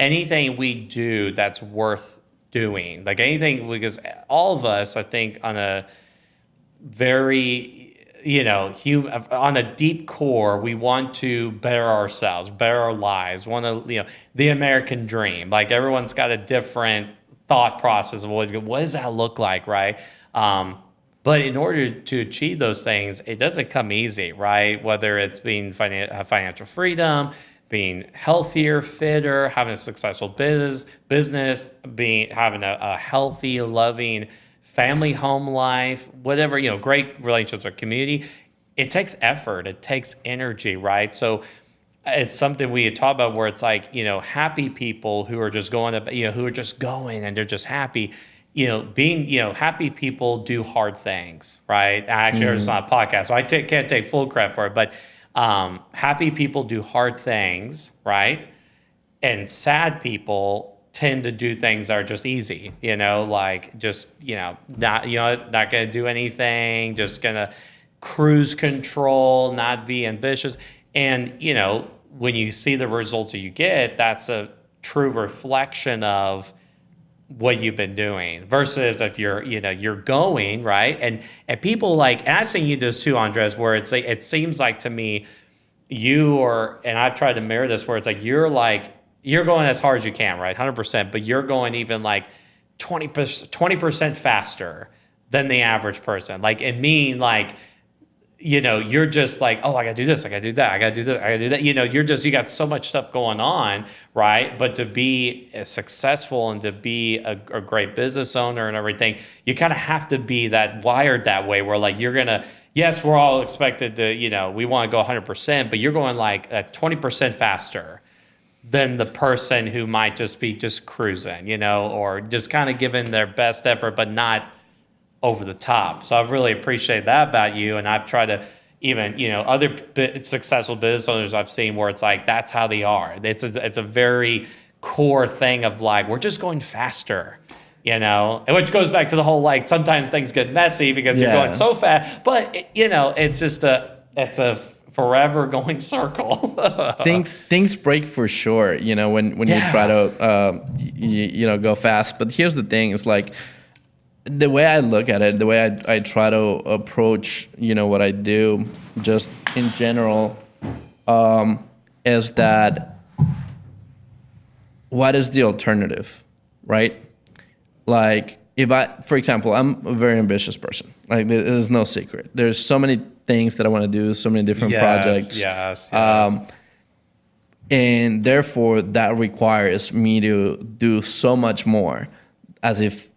anything we do that's worth doing, like anything, because all of us, I think, on a very, on a deep core, we want to better ourselves, better our lives, the American dream. Like everyone's got a different thought process of what does that look like, right? But in order to achieve those things, it doesn't come easy, right? Whether it's being financial freedom, being healthier, fitter, having a successful business, having a healthy, loving family, home life, whatever, great relationships with community. It takes effort. It takes energy, right? So it's something we had talked about where it's like, happy people who are just going up, who are just going and they're just happy. Happy people do hard things, right? Actually, it's not a podcast, so I can't take full credit for it, but happy people do hard things, right? And sad people tend to do things that are just easy, like just, not going to do anything, just going to cruise control, not be ambitious. And, when you see the results that you get, that's a true reflection of what you've been doing versus if you're going right. And people and I've seen you do this too, Andres, where it's like, it seems like to me and I've tried to mirror this, where it's like you're going as hard as you can, right? 100%, but you're going even 20% faster than the average person. You're just like, oh, I gotta do this, I gotta do that, I gotta do this, I gotta do that. You got so much stuff going on, right? But to be successful and to be a great business owner and everything, you kind of have to be wired that way where yes, we're all expected to, we want to go 100%, but you're going 20% faster than the person who might just be cruising, or just kind of giving their best effort, but not over the top. So I really appreciate that about you. And I've tried to even, other successful business owners I've seen where it's that's how they are. It's a very core thing of we're just going faster, and which goes back to the whole, sometimes things get messy because you're going so fast, but it's just it's a forever going circle. Things break for sure, when you try to, go fast. But here's the thing, it's the way I look at it, the way I try to approach, what I do just in general, is that what is the alternative, right? For example, I'm a very ambitious person. There's no secret. There's so many things that I want to do, so many different projects. Yes. And therefore, that requires me to do so much more as if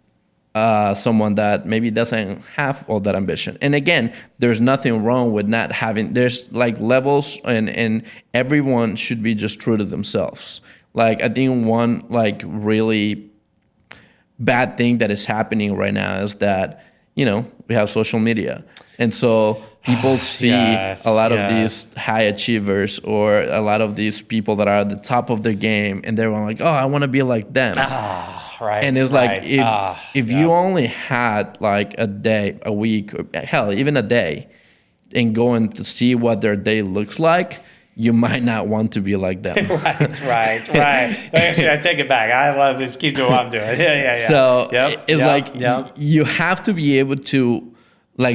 someone that maybe doesn't have all that ambition. And again, there's nothing wrong with not having, there's levels, and everyone should be just true to themselves. I think one really bad thing that is happening right now is that, we have social media. And so people see a lot of these high achievers or a lot of these people that are at the top of their game, and they're like, oh, I want to be like them. Right. And it's if you only had a day, a week, or hell, even a day, and going to see what their day looks like, you might not want to be like them. right. Actually, I take it back. I love this. Keep doing what I'm doing. Yeah. So you have to be able to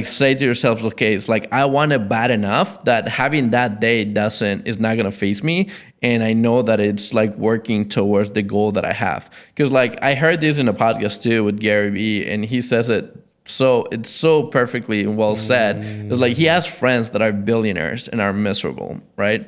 say to yourself, okay, it's I want it bad enough that having that day is not gonna faze me, and I know that it's working towards the goal that I have. Because I heard this in a podcast too with Gary Vee, and he says it it's so perfectly well said. It's he has friends that are billionaires and are miserable, right?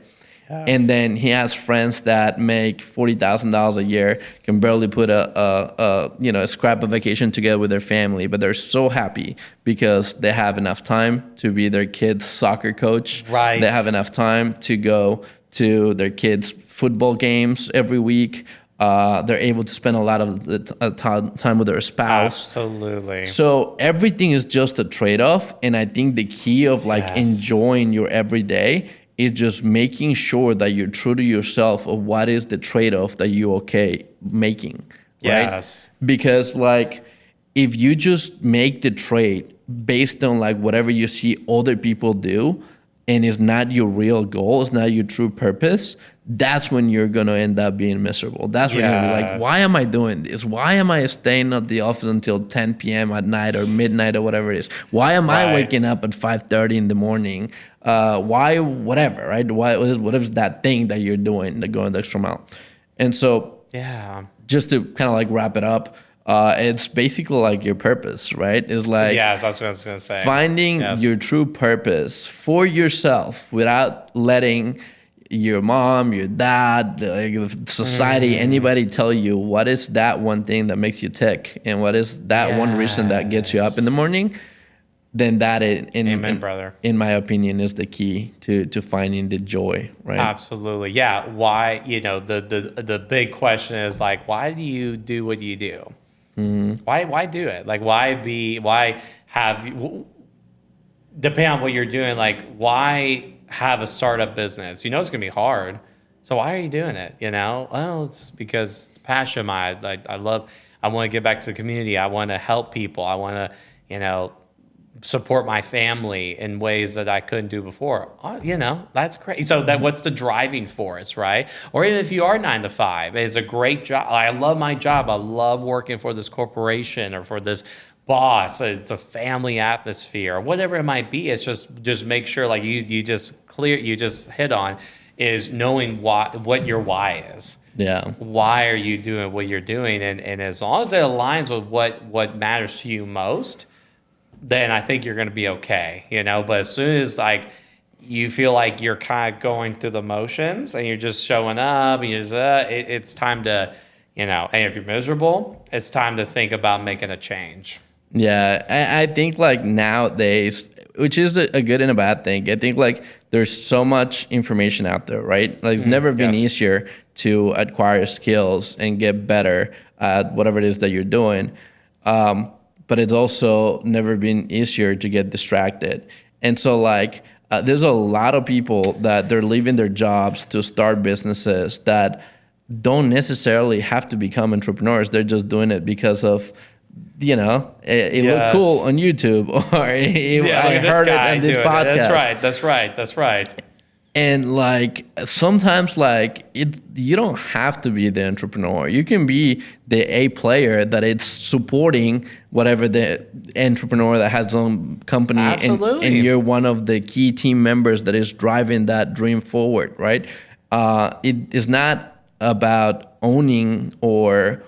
Yes. And then he has friends that make $40,000 a year, can barely put a scrap of vacation together with their family, but they're so happy because they have enough time to be their kid's soccer coach. Right. They have enough time to go to their kids' football games every week. They're able to spend a lot of the time with their spouse. Absolutely. So everything is just a trade-off, and I think the key of enjoying your everyday is just making sure that you're true to yourself of what is the trade-off that you're okay making, right? Yes. Because if you just make the trade based on whatever you see other people do, and it's not your real goal, it's not your true purpose, that's when you're going to end up being miserable. That's when you're going to be why am I doing this? Why am I staying at the office until 10 p.m. at night or midnight or whatever it is? Why am I waking up at 5:30 in the morning? Why, whatever, right? What is that thing that you're doing that going the extra mile? And so just to kind of wrap it up, it's basically your purpose, right? It's yes, that's what I was gonna say. Finding your true purpose for yourself without letting your mom, your dad, society, anybody tell you what is that one thing that makes you tick and what is that one reason that gets you up in the morning. Then that, brother. In my opinion, is the key to finding the joy, right? Absolutely, yeah. Why? The big question is why do you do what you do? Why do it? Why have depending on what you're doing, why have a startup business? It's gonna be hard. So why are you doing it? Well, it's because it's passion. I want to give back to the community. I want to help people. I want to, support my family in ways that I couldn't do before. That's great. So that what's the driving force, right? Or even if you are 9 to 5, it's a great job. I love my job. I love working for this corporation or for this boss. It's a family atmosphere or whatever it might be. It's just make sure like you just hit on is knowing what your why is. Yeah. Why are you doing what you're doing? And as long as it aligns with what matters to you most, then I think you're going to be okay, But as soon as like you feel like you're kind of going through the motions and you're just showing up and it's time to, and if you're miserable, it's time to think about making a change. Yeah, I think like nowadays, which is a good and a bad thing. I think like there's so much information out there, right? Like it's never been easier to acquire skills and get better at whatever it is that you're doing. But it's also never been easier to get distracted. And so like there's a lot of people that they're leaving their jobs to start businesses that don't necessarily have to become entrepreneurs. They're just doing it because of, it looked cool on YouTube or I heard it on this podcast. That's right. And like sometimes like you don't have to be the entrepreneur. You can be the A player that it's supporting whatever the entrepreneur that has his own company. And you're one of the key team members that is driving that dream forward, right? It is not about owning or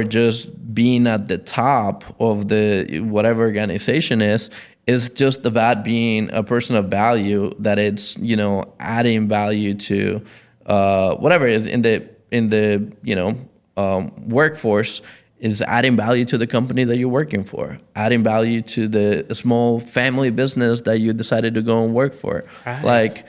just being at the top of the whatever organization is. It's just about being a person of value that it's, adding value to whatever it is in the workforce is adding value to the company that you're working for, adding value to the small family business that you decided to go and work for. Right. Like,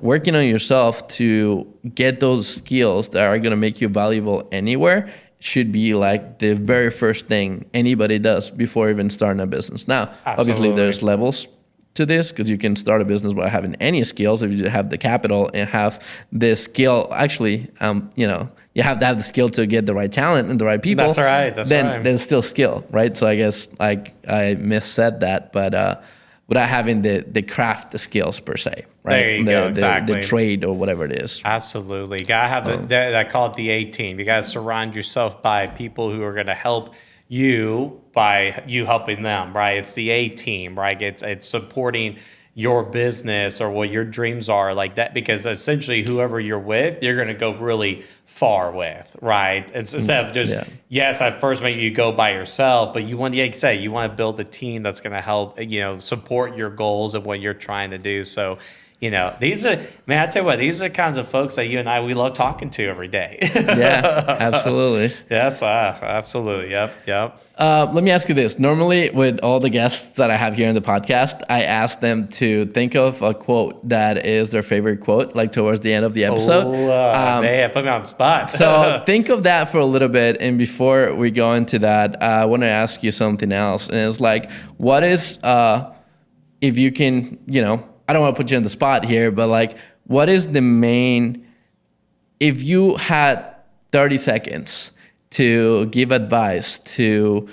working on yourself to get those skills that are going to make you valuable anywhere should be like the very first thing anybody does before even starting a business. Now, obviously there's levels to this because you can start a business without having any skills. If you have the capital and have the skill, actually, you have to have the skill to get the right talent and the right people. That's right. Then there's still skill, right? So I guess like I missaid that, but without having the craft, the skills per se, right? There you go, exactly. The trade or whatever it is. Absolutely. You gotta have I call it the A team. You gotta surround yourself by people who are gonna help you by you helping them, right? It's the A team, right? It's supporting your business or what your dreams are like that, because essentially whoever you're with, you're going to go really far with, right? It's instead of just, yes, at first maybe you go by yourself, but you want, like you say, you want to build a team that's going to help, support your goals and what you're trying to do. So, these are, man, I tell you what, these are the kinds of folks that you and I, we love talking to every day. Yeah, absolutely. Yes, absolutely. Yep. Let me ask you this. Normally with all the guests that I have here in the podcast, I ask them to think of a quote that is their favorite quote, like towards the end of the episode. Man, put me on the spot. So think of that for a little bit. And before we go into that, I want to ask you something else. And it's like, what is, if you can, I don't want to put you on the spot here, but like, what is the main, if you had 30 seconds to give advice to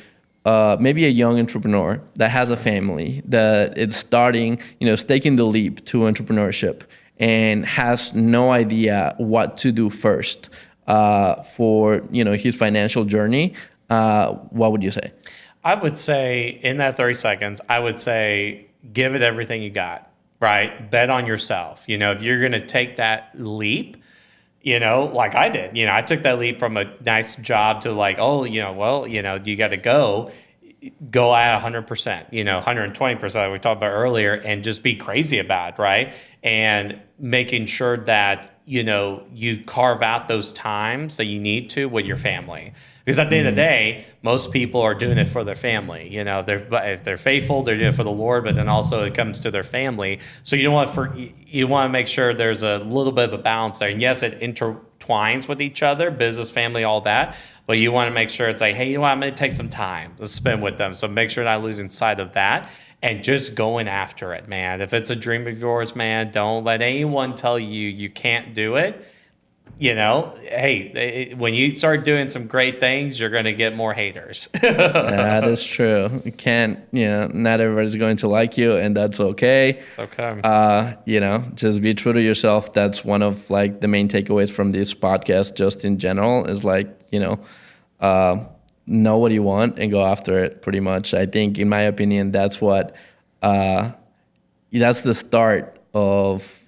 maybe a young entrepreneur that has a family, that is starting, is taking the leap to entrepreneurship and has no idea what to do first for, his financial journey, what would you say? I would say in that 30 seconds, I would say, give it everything you got. Right? Bet on yourself. If you're going to take that leap, like I did, I took that leap from a nice job to like, you got to go at 100%, 120% we talked about earlier, and just be crazy about, right? And making sure that, you carve out those times that you need to with your family. Because at the end of the day, most people are doing it for their family. If they're faithful, they're doing it for the Lord, but then also it comes to their family. So you want to make sure there's a little bit of a balance there. And yes, it intertwines with each other, business, family, all that. But you want to make sure it's like, hey, I'm going to take some time to spend with them. So make sure you're not losing sight of that and just going after it, man. If it's a dream of yours, man, don't let anyone tell you you can't do it. hey, when you start doing some great things, you're going to get more haters. That is true. You can't, not everybody's going to like you, and that's okay. It's okay. Just be true to yourself. That's one of like the main takeaways from this podcast, just in general, is like, know what you want and go after it pretty much. I think, in my opinion, that's the start of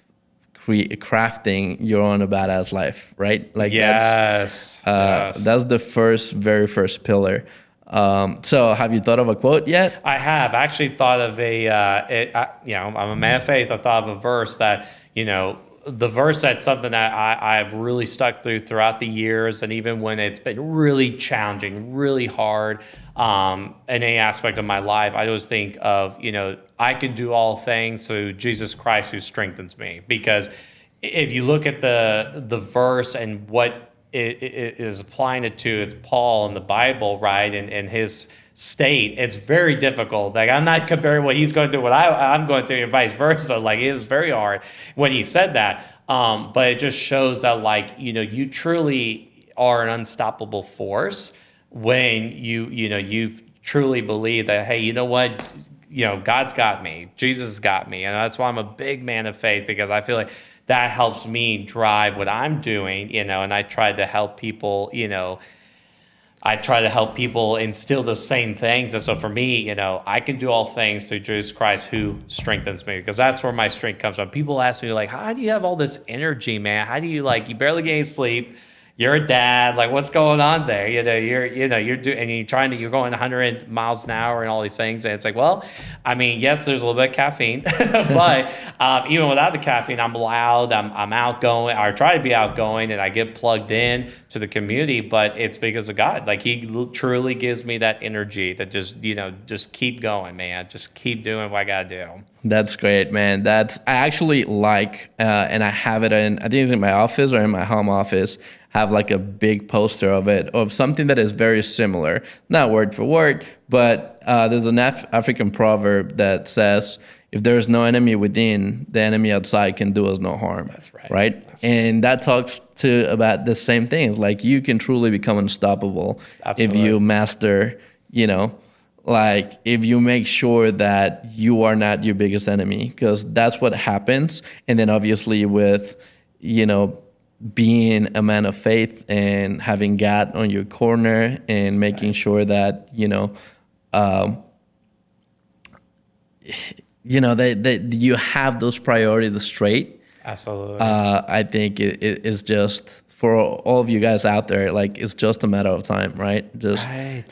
crafting your own badass life, right? Like yes. that's the very first pillar. So have you thought of a quote yet? I have actually thought of I'm a man of faith. I thought of a verse that, the verse that's something that I've really stuck throughout the years, and even when it's been really challenging, really hard in any aspect of my life, I always think of, I can do all things through Jesus Christ who strengthens me. Because if you look at the verse and what it is applying it to, it's Paul in the Bible, right? And his state, it's very difficult. Like, I'm not comparing what he's going through, what I'm going through, and vice versa. Like, it was very hard when he said that. But it just shows that, like, you truly are an unstoppable force when you truly believe that, hey, you know what? God's got me. Jesus got me. And that's why I'm a big man of faith, because I feel like that helps me drive what I'm doing, and I try to help people, instill the same things. And so for me, I can do all things through Jesus Christ who strengthens me, because that's where my strength comes from. People ask me, like, how do you have all this energy, man? How do you, you barely get any sleep? You're a dad, like, what's going on there? You're going 100 miles an hour and all these things. And it's like, well, I mean, yes, there's a little bit of caffeine, but even without the caffeine, I'm loud, I'm outgoing, or try to be outgoing, and I get plugged in to the community, but it's because of God. Like, he truly gives me that energy that just keep going, man. Just keep doing what I got to do. That's great, man. I actually like, and I have it I think it's in my office or in my home office, have like a big poster of something that is very similar, not word for word, but there's an African proverb that says, if there is no enemy within, the enemy outside can do us no harm. That's right. Right? That's right. And that talks about the same things. Like, you can truly become unstoppable. Absolutely. If you master, like, if you make sure that you are not your biggest enemy, because that's what happens. And then obviously with, being a man of faith and having God on your corner and making sure that, that you have those priorities straight. Absolutely. I think it is just, for all of you guys out there, like, it's just a matter of time, right? Just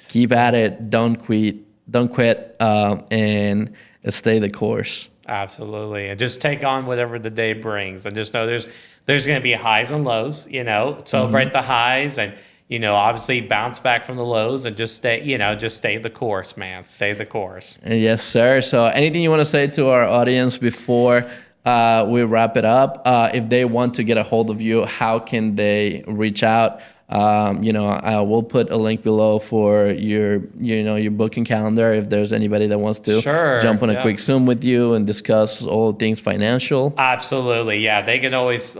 keep at it. Don't quit, and stay the course. Absolutely. And just take on whatever the day brings, and just know there's going to be highs and lows, celebrate the highs, and, obviously bounce back from the lows, and just stay the course, man. Stay the course. Yes, sir. So anything you want to say to our audience before we wrap it up? If they want to get a hold of you, how can they reach out? I will put a link below for your booking calendar if there's anybody that wants to jump on a quick Zoom with you and discuss all things financial. Absolutely. Yeah. They can always,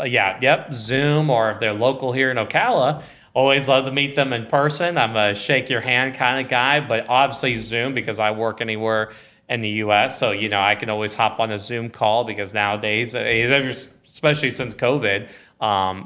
Zoom, or if they're local here in Ocala, always love to meet them in person. I'm a shake your hand kind of guy, but obviously Zoom, because I work anywhere in the U.S. So, I can always hop on a Zoom call, because nowadays, especially since COVID,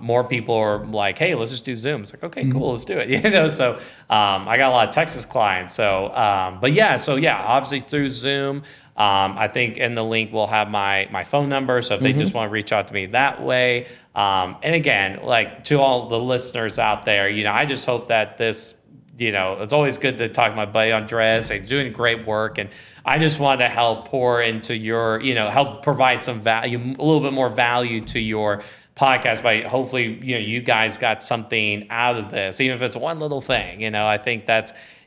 more people are like, hey, let's just do Zoom. It's like, okay, cool, let's do it. So I got a lot of Texas clients. So, obviously through Zoom. I think in the link we'll have my phone number. So if they just want to reach out to me that way. And again, like, to all the listeners out there, I just hope that this, it's always good to talk to my buddy Andres. He's doing great work, and I just want to help pour into your, help provide some value, a little bit more value to your podcast by hopefully, you guys got something out of this, even if it's one little thing. I think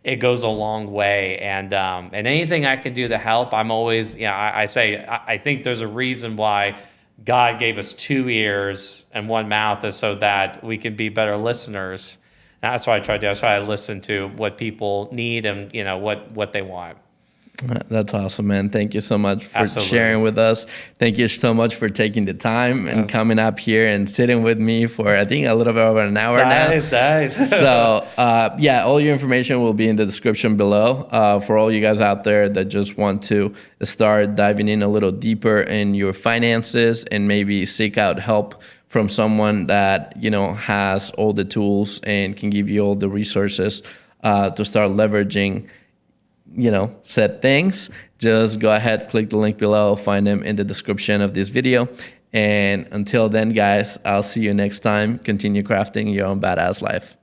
it goes a long way, and anything I can do to help, I'm always, I think there's a reason why God gave us 2 ears and 1 mouth, is so that we can be better listeners. And that's what I try to do. I try to listen to what people need and what they want. That's awesome, man. Thank you so much for Absolutely. sharing with us. Thank you so much for taking the time and coming up here and sitting with me for, I think, a little bit over an hour now. Nice. So, yeah, all your information will be in the description below. For all you guys out there that just want to start diving in a little deeper in your finances and maybe seek out help from someone that, you know, has all the tools and can give you all the resources to start leveraging, you know, said things, just go ahead, click the link below, find them in the description of this video. And until then, guys, I'll see you next time. Continue crafting your own badass life.